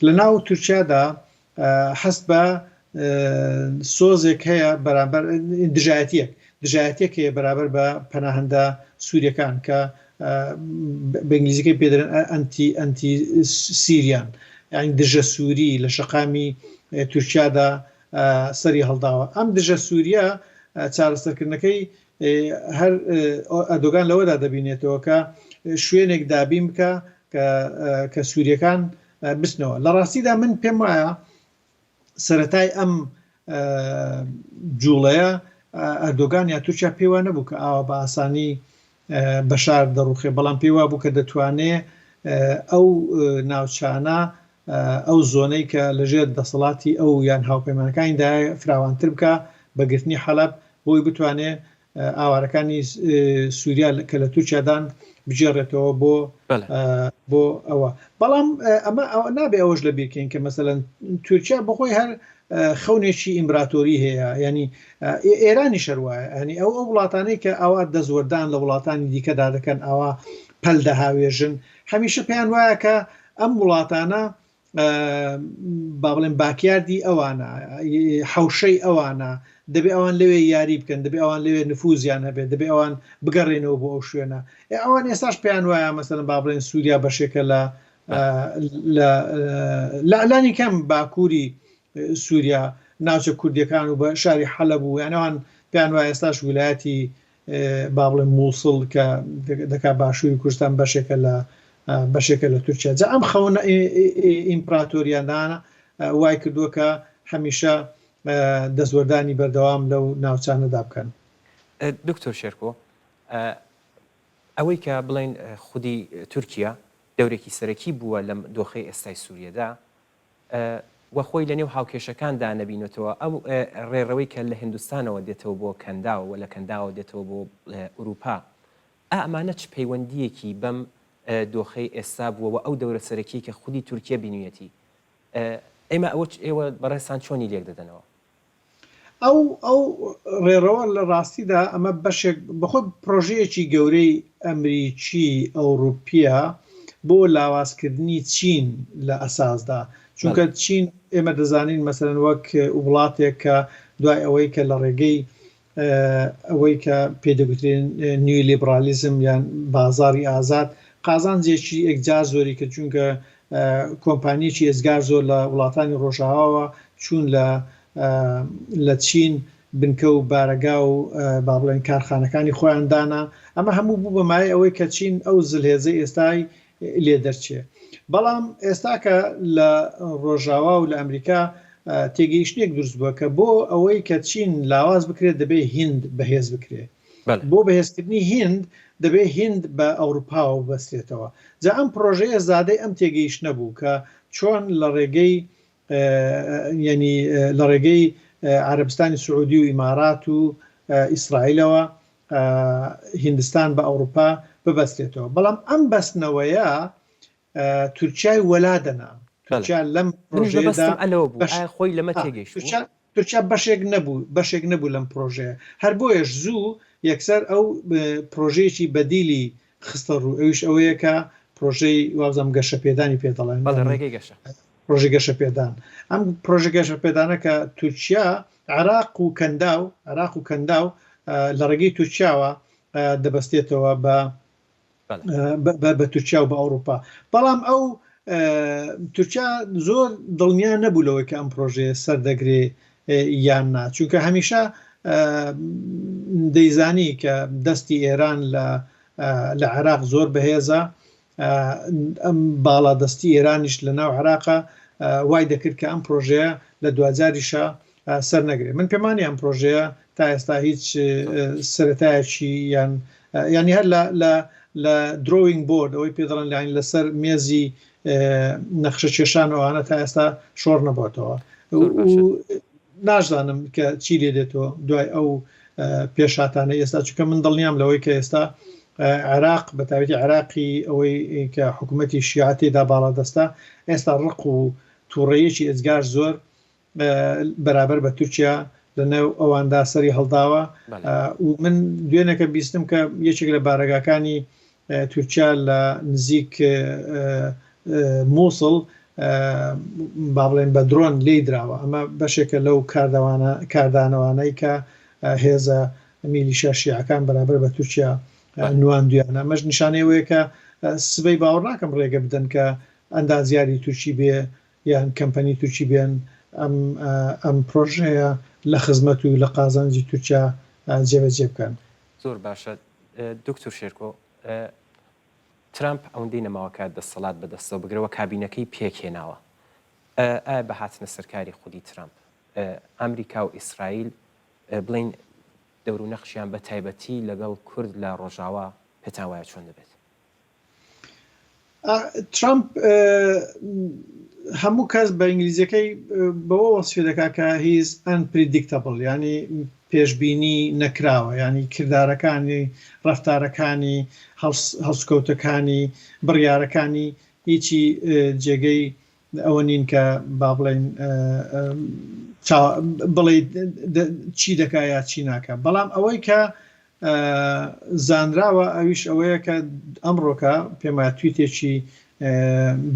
لە ناو تورکیادا هەست بە سۆزێک هەیە بەرامبەر دژایەتێک هەیە بەرامبەر بە پەناهەندە سووریەکان کە بەنگلیزیەکەی پێدرێن ئەنتی سیریان یعنی دژە سووری لە شەقامی تورکیادا سەری هەڵداوە ئەم دژە سووریە چارەسەرکردنەکەی هەر ئەردۆگان لەوەدا دەبینێتەوە کە شوێنێک دابین بکە کە سووریەکان بستنەوە لە ڕاستیدا من پێم وایە سەرەتای ئەم جوڵەیە ئەردۆگان یا تورکیا پێوە نەبوو کە ئاوا بە ئاسانی بەشار دەڕوخێ بەڵام پێوا بوو کە دەتوانێت ئەو ناوچانە ئەو زۆنەی کە لەژێر دەسەڵاتی ئەو یان هاوپەیمانەکانیدا فراوانتر بکە بەگرتنی حەلەب بۆی بتوانێت ئاوارەکانی سووریا کە لە تورکیادان بجێڕێتەوە بۆ ئەوە بەڵام ئەمە نابێ ئەوەش لە بیرکەین کە مەسەلەن تورکیا بەخۆی هەر خەونێکی ئیمپراتۆری هەیە ینی ئێرانی شەروایە ینی ئەو وڵاتانەی کە ئەوە دەزوەردان لە وڵاتانی دیکەدا دەکەن ئەوە پەل دەهاوێژن هەمیشە پێیان وایە کە ئەم وڵاتانە با بڵێن باکیاردی ئەوانە حەوشەی ئەوانە دەبێ ئەوان لەوێ یاری بکەن دەبێ ئەوان لەوێ نفوزیان هەبێت دەبێ ئەوان بگەڕێنەوە بۆ ئەو شوێنە ئەوان ئێستاش پێیان وایە مەسەلەن با بڵێن سووریا بەشێکە لە لانی کەم باکووری سووریا ناوچە کوردیەکان و بە شاری حەلەب بوو یانەوان پێیان وایە ئێستاش ویلایەتی با بڵێن مووسڵ کە دەکا باشووری کوردستان بەشێکە لە تورکیا جا ئەم خەونە ئیمپراتۆریانانە وای کردووە کە هەمیشە دەستوەردانی بەردەوام لەو ناوچانەدا بکەن. دکتۆر شێرکۆ ئەوەی کە بڵێن خودی تورکیا دەورێکی سەرەکی بووە لەم دۆخەی ئێستای سووریەدا وە خۆی لە نێو هاوکێشەکاندا نەبینێتەوە ئەو ڕێڕەوەی کە لە هندستانەوە دێتەوە بۆ کەنداوە و لە کەنداوە دێتەوە بۆ ئوروپا ئەمانە چ پەیوەندیەکی بەم دۆخەی ئێستا بووەوە ئەو دەورە سەرەکی کە خودی تورکیا بینویەتی ئێمە ئێوە بەڕێستان چۆنی لێک دەدەنەوە؟ ئەو ڕێڕەوە لە ڕاستیدا ئەمە بەشێک بەخۆ پرۆژەیەکی گەورەی ئەمریکی ئەوروپیە بۆ لاوازکردنی چین لە ئەساسدا چونکە چین ئێمە دەزانین مەسەلەن وەک وڵاتێک کە دوای ئەوەی کە لە ڕێگەی ئەوەی کە پێدەگوترێن نیو لیبرالیزم یان بازاری ئازاد قازانجێکی ئەکجار زۆری کە چونکە کۆمپانیەکی ئێزگار زۆر لە وڵاتانی ڕۆژاواوە چوون لە چین بنکە و بارەگا و با بڵێن کارخانەکانی خۆیان دانا ئەمە هەموو بوو بەمای ئەوەی کە چین ئەو زلهێزەی ئێستای لێ دەرچێ بەڵام ئێستا کە لە ڕۆژاوا و لە ئەمریکا تێگەیشتێک دروست بووە کە بۆ ئەوەی کە چین لاواز بکرێت دەبێت هیند بەهێز بکرێت بۆ بەهێزکردنی هند دەبێت هند بە ئەوروپا و بەستێتەوە. جا ئەم پرۆژەیە زادەی ئەم تێگەیشت نەبوو کە چۆن لە ڕێگەی ینی لە ڕێگەی عەرەبستانی سعودی و ئیمارات و ئیسرائیلەوە هیندستان بە ئەوروپا ببەستێتەوە. بەڵام ئەم بەستنەوەیە تورکیای وەلادەنا تورکیا لەم پرۆژەیەدا خۆی لەمە تێگەیشت تورکیا بەشێک نەبوو لەم پرۆژەیە. هەر بۆیەش زوو یەکسەر ئەو پرۆژەیەکی بەدیلی خستە ڕوو ئەویش ئەوەیە کە پرۆژەی وازەم گەشە پێدانی پێدەڵێن پرۆژەی گەشە پێدان. ئەم پرۆژە گەشە پێدانە کە تورکیا عێراق و کەنداو لە ڕێگەی تورکیاوە دەبەستێتەوە بە تورکیا و بە ئەوروپا. بەڵام ئەو تورکیا زۆر دڵنیا نەبوو لەوەی کە ئەم پرۆژەیە سەردەگرێ یان نا، چونکە هەمیشە دەیزانی کە دەستی ئێران لە عێراق زۆر بەهێزە، ئەم باڵا دەستی ئێرانیش لە ناو عێراقا وای دەکرد کە ئەم پرۆژەیە لە دوجاریشە سەر نەگرێت. من پێمانی ئەم پرۆژەیە تا ئێستا هیچ سەرەتایەکی ینی هەر لە درۆینگ بۆرد ئەوەی پێدەڵێن لاین لەسەر مێزی نەخشە کێشانەوەوانە تا ئێستا شۆڕ نەبووتەوە. نازانم کە چی لێ دێتەوە دوای ئەو پێشاتانە ئێستا، چونکە من دڵنیام لەوەی کە ئێستا عێراق بە تایبەتی عێراقی ئەوەی کە حکوومەتی شیعەتێدا باڵادەستە ئێستا ڕق و تووڕەیەکی ئێجگار زۆر بەرابەر بە تورکیا لەنێو ئەواندا سەری هەڵداوە. و من دوێنێکە بیستم کە یەکێک لە بارەگاکانی تورکیا لە نزیک مووسڵ با بڵێن بە درۆن لێی دراوە. ئەمە بەشێکە لەو کاردانەوانەی کە هێزە میلیشیا شیعەکان بەرابەر بە تورکیا نواندویانە. ئەمەش نیشانەیەوەیە کە سبەی باوەڕ ناکەم ڕێگە بدەن کە ئەندازیاری تورکی بێ یان کەمپەنی تورکی بێن ئەم پرۆژەیە لە خزمەت و لە قازانجی تورکیا جێبەجێ بکەن. زۆر باشە دکتۆر شێرکۆ، ترامپ ئەوەندەی نەماوەکە دەسەڵات بەدەستەوە بگرەوە کابینەکەی پێکهێناوە. ئایا بە هاتنە سەرکاری خودی ترامپ ئەمریکا و ئیسرائیل بڵین دەور و نەخشیان بە تایبەتی لەگەڵ کورد لە ڕۆژاوا پێتان وایە چۆن دەبێت؟ ترامپ هەموو کەس بە ئینگلیزیەکەی بەوە وەسفی دەکا کە هیز unpredictable، ینی پێشبینی نەکراوە، ینی کردارەکانی ڕەفتارەکانی هەڵسکەوتەکانی بڕیارەکانی هیچی جێگەی ئەوە نین کە با بڵێن بڵێ چی دەکا یا چی ناکە. بەڵام ئەوەی کە زانراوە ئەویش ئەوەیە کە ئەمڕۆکە پێم وایە تویتێکی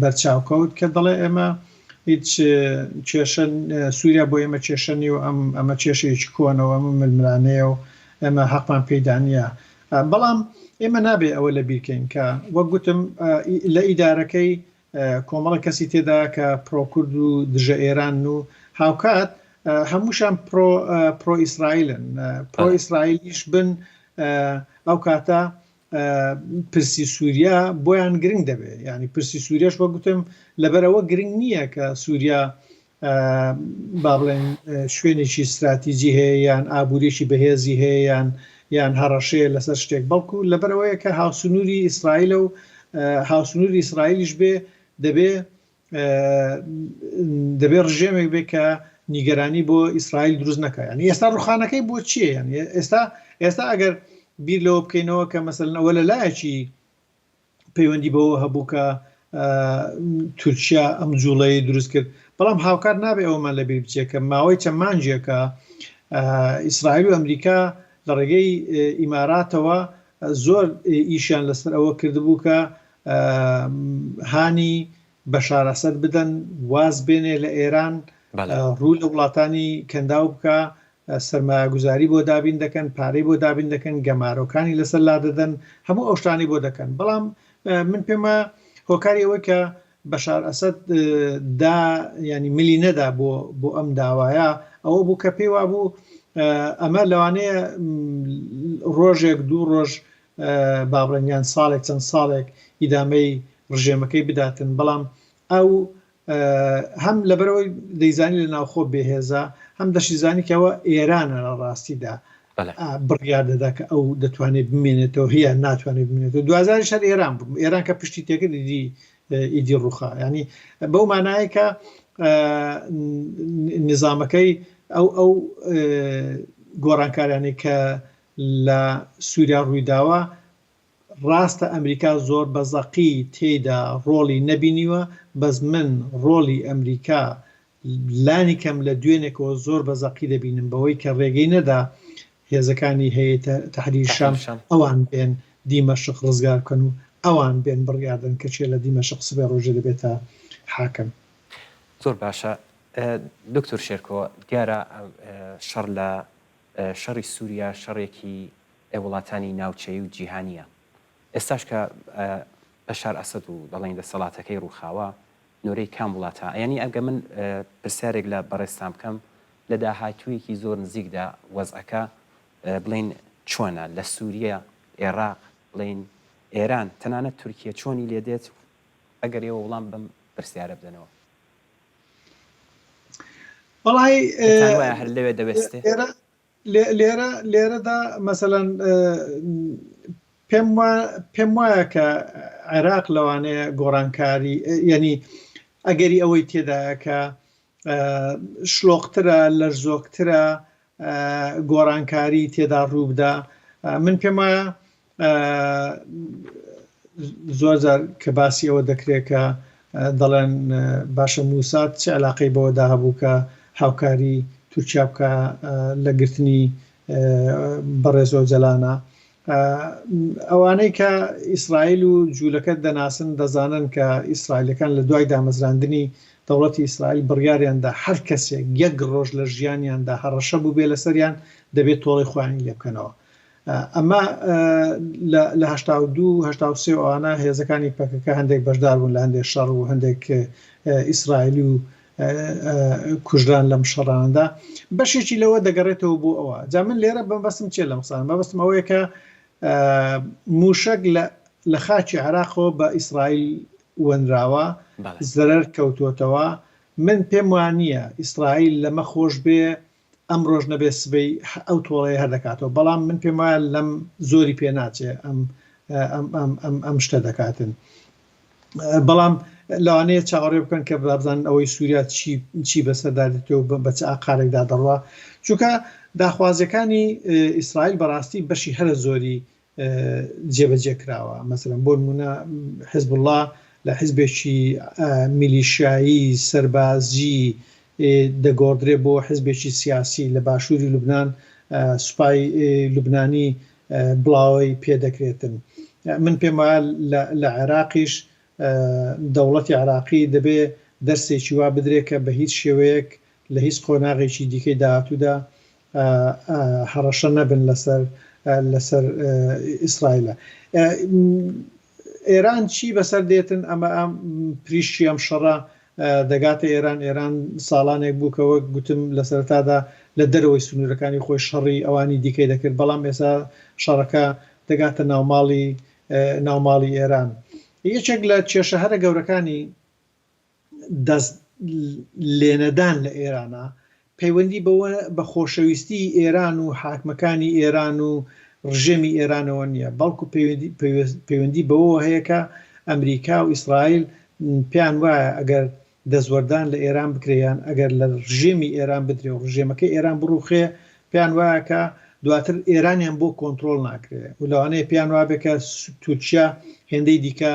بەرچاوکەوت کە دەڵێ ئێمە هیچ کێشە سووریا بۆ ئێمە کێشەنی و ئەمە کێشەیەکی کۆنەوە ئەمە ململانەیە و ئێمە حەقمان پەیدانە. بەڵام ئێمە نابێ ئەوە لە بیرکەین کە وەک گوتم لە ئیدارەکەی کۆمەڵە کەسی تێدا کە پرۆکورد و دژە ئێران و هاوکات هەمووشان پرۆ ئیسرائیلن، پرۆ ئیسرائیلیش بن. ئەو کاتە پرسی سووریا بۆیان گرنگ دەبێت، ینی پرسی سووریاش وە گوتم لەبەرەوە گرنگ نییە کە سووریا با بڵێن شوێنێکی استراتیجی هەیە یان ئابوورێکی بەهێزی هەیە یان هەڕەشەیە لەسەر شتێک، بەڵکو لەبەرەوەیە کە هاوسنووری ئیسرائیلە و هاوسنووری ئیسرائیلیش بێ دەبێ ڕژێمێک بێ کە نیگەرانی بۆ ئیسرائیل دروست نەکە. ینی ئێستا ڕوخانەکەی بۆ چییە؟ ینی ئێستا ئەگەر بیر لەوە بکەینەوە کە مەسەلەن ئەوە لە لایەکی پەیوەندی بەوە هەبوو کە تورکیا ئەم جوڵەیە دروست کرد، بەڵام هاوکار نابێ ئەومان لەبیر بچێت کە ماوەی چەند مانجێکە ئیسرائیل و ئەمریکا لە ڕێگەی ئیماراتەوە زۆر ئیشیان لەسەر ئەوە کردبوو کە هانی بەشار ئەسەد بدەن، واز بێنێ لە ئێران، ڕوو لە وڵاتانی کەنداو بکە، سەرمایه‌گوزاری بۆ دابین دەکەن، پارەی بۆ دابین دەکەن، گەمارۆکانی لەسەر لا دەدەن، هەموو ئەو شتانی بۆ دەکەن. بەڵام من پێمە هۆکاری ئەوەی کە بەشار ئەسەد ینی ملی نەدا بۆ ئەم داوایە ئەوە بوو کە پێی وابوو ئەمە لەوانەیە ڕۆژێک دوو ڕۆژ با بڵێن یان ساڵێک چەند ساڵێک ئیدامەی ڕژێمەکەی بداتن. بەڵام ئەو هەم لەبەرەوەی دەیزانی لە ناوخۆ بێهێزە، هەم دەشیزانی کەەوە ئێرانە لە ڕاستیدا بڕیار دەدا کە ئەو دەتوانێت بمێنێتەوە هیان ناتوانێت بمێنێتەوە. دوازاری شار ئێران بوو، ئێران کە پشتی تێکرد ئیدی ڕووخا، ینی بەو مانایە کە نظامەکەی ئەو گۆڕانکارانی کە لە سووریا ڕوویداوە ڕاستە ئەمریکا زۆر بەزەقی تێیدا ڕۆڵی نەبینیوە، بەس من ڕۆڵی ئەمریکا لانی کەم لە دوێنێکەوە زۆر بەزەقی دەبینم بەوەی کە ڕێگەی نەدا هێزەکانی هەیەتە تەحریری شام ئەوان بێن دیمەشق ڕزگار بکەن و ئەوان بێن بڕیاردن کە چێ لە دیمەشق سبێ ڕۆژە دەبێتە حاکم. زۆر باشە. دکتۆر شێرکۆ، دیارە شەڕ لە شەڕی سووریا شەڕێکی وڵاتانی ناوچەی و جیهانیە. ئێستاش کە بەشار ئەسەد و دەڵێن دەسەڵاتەکەی ڕووخاوە نۆرەی کام وڵاتە، ینی ئەگە من پرسیارێک لە بەڕێستان بکەم لە داهاتوویەکی زۆر نزیکدا وەزعەکە بڵێن چۆنە لە سووریا، عێراق، بڵێن ئێران، تەنانەت تورکیە چۆنی لێ دێت ئەگەر ئێوە وەڵام بم پرسیارە بدەنەوە؟ وەڵای هەر لەوێ دەبێستێ لێرەدا مەسەلەن پێم وایە کە عێراق لەوانەیە گۆڕانکاری، یعنی ئەگەری ئەوەی تێدایە کە شلۆقترە لەرزۆکترە گۆڕانکاری تێدا ڕوو بدا. من پێم وایە زۆر جار کە باسی ئەوە دەکرێت کە دەڵێن باشە موسات چه علاقەی بەوەدا هەبوو کە هاوکاری تورکیا بکە لە گرتنی بەڕێزۆ جەلانە. ئەوانەی کە ئیسرائیل و جوولەکە دەناسن دەزانن کە ئیسرائیلەکان لە دوای دامەزراندنی دەوڵەتی ئیسرائیل بڕیاریاندا هەر کەسێک یەک ڕۆژ لە ژیانیاندا هەڕەشە بوو بێ لەسەریان دەبێت تۆڵی خۆیانی لێ بکەنەوە. ئەمە لە 1970 ئەوانە هێزەکانی پەکەکە هەندێک بەشدار بوون لە هەندێک شەڕ و هەندێک ئیسرائیلی و کوژران لەم شەڕاندا. بەشێکی لەوە دەگەڕێتەوە بۆ ئەوە. جا من لێرە بەبەستم چێ لە مەسان بەبەستم ئەوەیە کە موشک لە خاچی عێراقەوە بە ئیسرائیل وەنراوە، زەرەر کەوتوتەوە. من پێم وانییە ئیسرائیل لەمە خۆش بێ ئەم ڕۆژ نەبێ سبەی ئەو تۆڵەیە هەردەکاتەوە، بەڵام من پێم وایە لەم زۆری پێ ناچێ ئەم شتە دەکاتن. بەڵام لەوانەیە چاوەڕێ بکەن کە بابزانن ئەوەی سووریا چی بەسەردادێتەوە بە چ ئاقارێکدا دەڕوا، چونکە داخوازیەکانی ئیسرائیل بەڕاستی بەشی هەرە زۆری جێبەجێ کراوە. مەسەلەن بۆ نمونە حیزب الله لە حیزبێکی میلیشایی سەربازی دەگۆڕدرێ بۆ حیزبێکی سیاسی لە باشووری لوبنان، سوپای لوبنانی بڵاوی پێدەکرێتن. من پێم وایە لە عێراقیش دەوڵەتی عێراقی دەبێ دەرسێکی وا بدرێت کە بە هیچ شێوەیەک لە هیچ قۆناغێکی دیکەی داهاتوودا هەڕەشە نەبن لەسەر ئیسرائیلە. ئێران چی بەسەر دێتن؟ ئەمە پریشی ئەم شەڕە دەگاتە ئێران ساڵانێک بووکەوە گوتم لە سەرەتادا لە دەرەوەی سنوورەکانی خۆی شەڕی ئەوانی دیکەی دەکرد، بەڵام ئێستا شەڕەکە دەگاتە ناوماڵی ئێران. یەکێک لە کێشە هەرە گەورەکانی دەست لێنەدان لە ئێرانە پەیوەندی بە خۆشەویستی ئێران و حاکمەکانی ئێران و ڕژێمی ئێرانەوە نییە، بەڵکو پەیوەندی بەوە هەیە کە ئەمریکا و ئیسرائیل پێیان وایە ئەگەر دەزوەردان لە ئێران بکرێیان ئەگەر لە ڕژێمی ئێران بدرێ و ڕژێمەکەی ئێران بڕوخێ پێیان وایە کە دواتر ئێرانیان بۆ کۆنتترۆل ناکرێت و لەوانەیە پێیان وا بێکە تورکیا هێندەی دیکە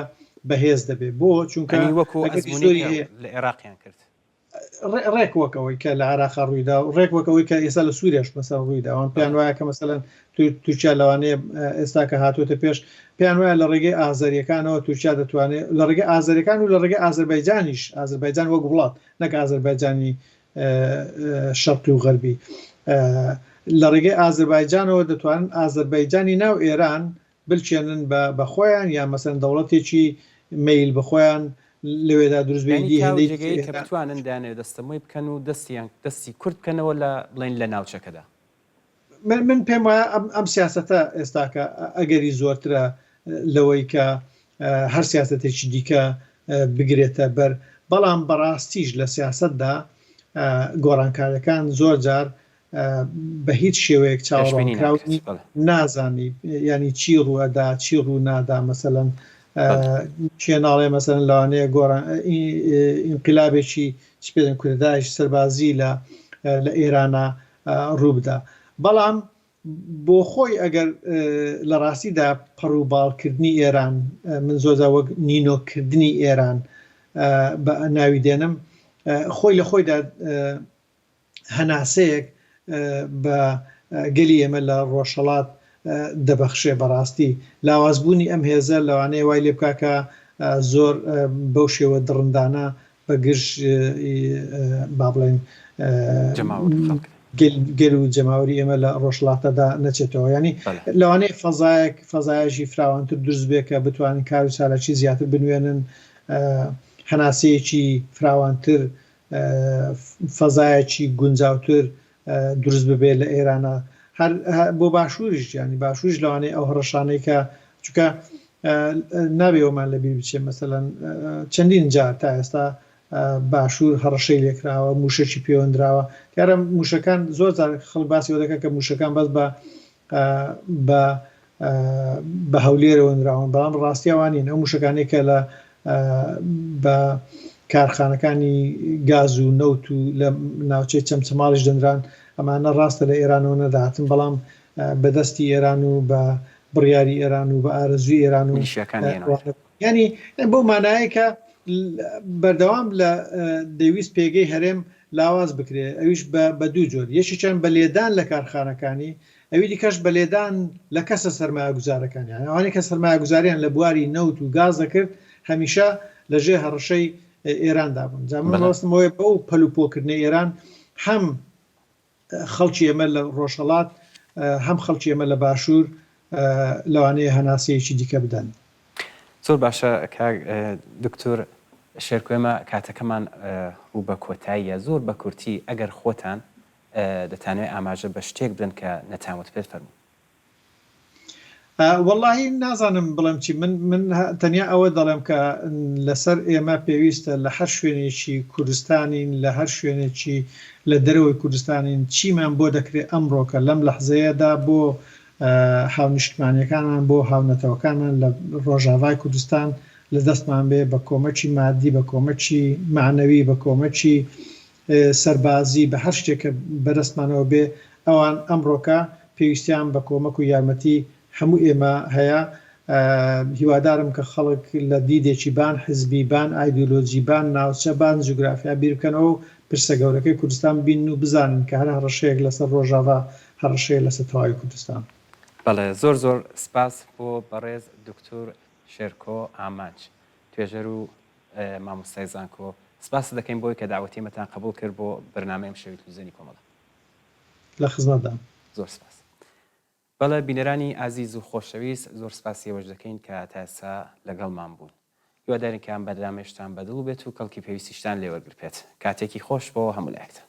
بەهێز دەبێت بۆ چونکە لە عێراقیان کرد ڕێکوەکەوەی کە لە عێراق ڕوویدا و ڕێکوەکەوەی کە ئێستا لە سووریاش مەسەڵ ڕوویدا ئەوان پێیان وایە کە مەسەلەن تورکیا لەوانەیە ئێستا کە هاتوۆتە پێش پێیان وایە لە ڕێگەی ئازەریەکانەوە تورکیا دەتوانێت لە ڕێگەی ئازەریەکان و لە ڕێگەی ئازەربایجانیش، ئازەربایجان وەک وڵات نەک ئازەربایجانی شەرقی و غەربی، لە ڕێگەی ئازەربایجانەوە دەتوانن ئازەربایجانی ناو ئێران بلچێنن بە خۆیان یا مەسەن دەوڵەتێکی میل بەخۆیان لەوێدا دروستبێنی هێندەی کە بتوانن دانێ دەستەمۆی بکەن و دەستی کورد بکەنەوە لە بڵێن لە ناوچەکەدا. من پێم وایە ئەم سیاسەتە ئێستاکە ئەگەری زۆرترە لەوەی کە هەر سیاسەتێکی دیکە بگرێتە بەر، بەڵام بەڕاستیش لە سیاسەتدا گۆڕانکاریەکان زۆر جار بە هیچ شێوەیەک چاوەڕوانکراوی نازانی ینی چی ڕوەدا چی ڕوو نادا مەسەلەن چێناڵێ مەسەلەن لەوانەیە گۆڕان ئینقلابێکی پێدەن کوردایش سەربازی لە ئێرانە ڕووبدا بەڵام بۆ خۆی ئەگەر لە ڕاستیدا پەڕووباڵکردنی ئێران من زۆرجار وەک نینۆکردنی ئێران بە ناوی دێنم خۆی لە خۆیدا هەناسەیەک بە گەلی ئێمە لە ڕۆژهەڵات دەبەخشێ بەڕاستی لاوازبوونی ئەم هێزە لەوانەیە وای لێ بکاکە زۆر بەو شێوە دڕندانە بەگشت با بڵێن گەل و جەماوەری ئێمە لە ڕۆژهەڵاتەدا نەچێتەوە ینی لەوانەیە فەزایەکی فراوانتر دروست بێ کە بتوانین کار و سالاکی زیاتر بنوێنن هەناسەیەکی فراوانتر فەزایەکی گونجاوتر دروست ببێ لە ئێرانە بۆ باشووریش ینی باشووریش لەوانەیە ئەو هەڕەشانەی کە چونکە نابێەوەمان لەبیر بچێ مەسەلەن چەندین جار تا ئێستا باشوور هەڕەشەی لێکراوە موشەی پەیوەندراوە دیارە موشەکان زۆر خەڵک باسی ئەوە دەکەن کە موشەکان بەس بە هەولێرەوەنراون بەڵام ڕاستیاوانین ئەو موشەکانی کە بە کارخانەکانی گاز و نەوت و لە ناوچەی چەمچەماڵیش دەنران ئەمانە ڕاستە لە ئێرانەوە نەداهاتن بەڵام بەدەستی ئێران و بە بڕیاری ئێران و بە ئارەزوی ئێران و ینی بۆ مانایە کە بەردەوام لە دەویست پێگەی هەرێم لاواز بکرێ ئەویش بە دوو جۆر یەکی چەند بە لێدان لە کارخانەکانی ئەوی دیکەش بە لێدان لە کەسە سەرمایە گوزارەکانیان ئەوانەی کە سەرمایە گوزاریان لە بواری نەوت و گاز دەکرد هەمیشە لەژێ هەڕەشەی ئێراندا بوون جامەوەستمەوەی بەو پەلوپۆکردنی ئێران هەم خەڵکی ئێمە لە ڕۆژهەڵات هەم خەڵکی ئێمە لە باشوور لەوانەیە هەناسەیەکی دیکە بدەن زۆر باشە دکتۆر شێرکۆمە کاتەکەمان ڕوو بە کۆتاییە زۆر بە کورتی ئەگەر خۆتان دەتانوێت ئاماژە بە شتێک بدەن کە نەتانوت پێت فەرموو واللهی نازانم بڵێم چی من تەنیا ئەوە دەڵێم کە لەسەر ئێمە پێویستە لە هەر شوێنێکی کوردستانین لە هەر شوێنێکی لە دەرەوەی کوردستانین چیمان بۆ دەکرێت ئەمڕۆکە لەم لەحزەیەدا بۆ هاونیشتمانیەکانمان بۆ هاونەتەوەکانمان لە ڕۆژاوای کوردستان لە دەستمان بێ بە کۆمەکی مادی بە کۆمەکی معنەوی بە کۆمەکی سەربازی بە هەر شتێکە بەدەستمانەوە بێ ئەوان ئەمڕۆکە پێویستیان بە کۆمەک و یارمەتی هەموو ئێمە هەیە هیوادارم کە خەڵک لە دیدێکی بان حزبی بان ئایدۆلۆجی بان ناوچە بان جوگرافیا بیر بکەنەوە و پرسە گەورەکەی کوردستان بین و بزانن کە هەر هەڕەشەیەک لەسەر ڕۆژاوا هەڕەشەیە لەسەر تەواوی کوردستان بەڵێ زۆر سپاس بۆ بەڕێز دکتۆر شێرکۆ ئامانج توێژەر و مامۆستای زانکۆ سپاس دەکەین بۆی کە داوەتیمەتان قبول کرد بۆ بەرنامەی شەوی تلڤیزیۆنی کۆمەڵە لە خزمەتدام زۆر سپاس بەڵێ بینەرانی ئازیز و خۆشەویست زۆر سپاسی ئەوەش دەکەین کە تا ئێستا لەگەڵمان بوون هیوادارین کە ئەم بەرنامەیەشتان بەدڵ بێت و کەڵکی پێویستیشتان لێوەرگرت کاتێکی خۆش بۆ هەموو لایەکتان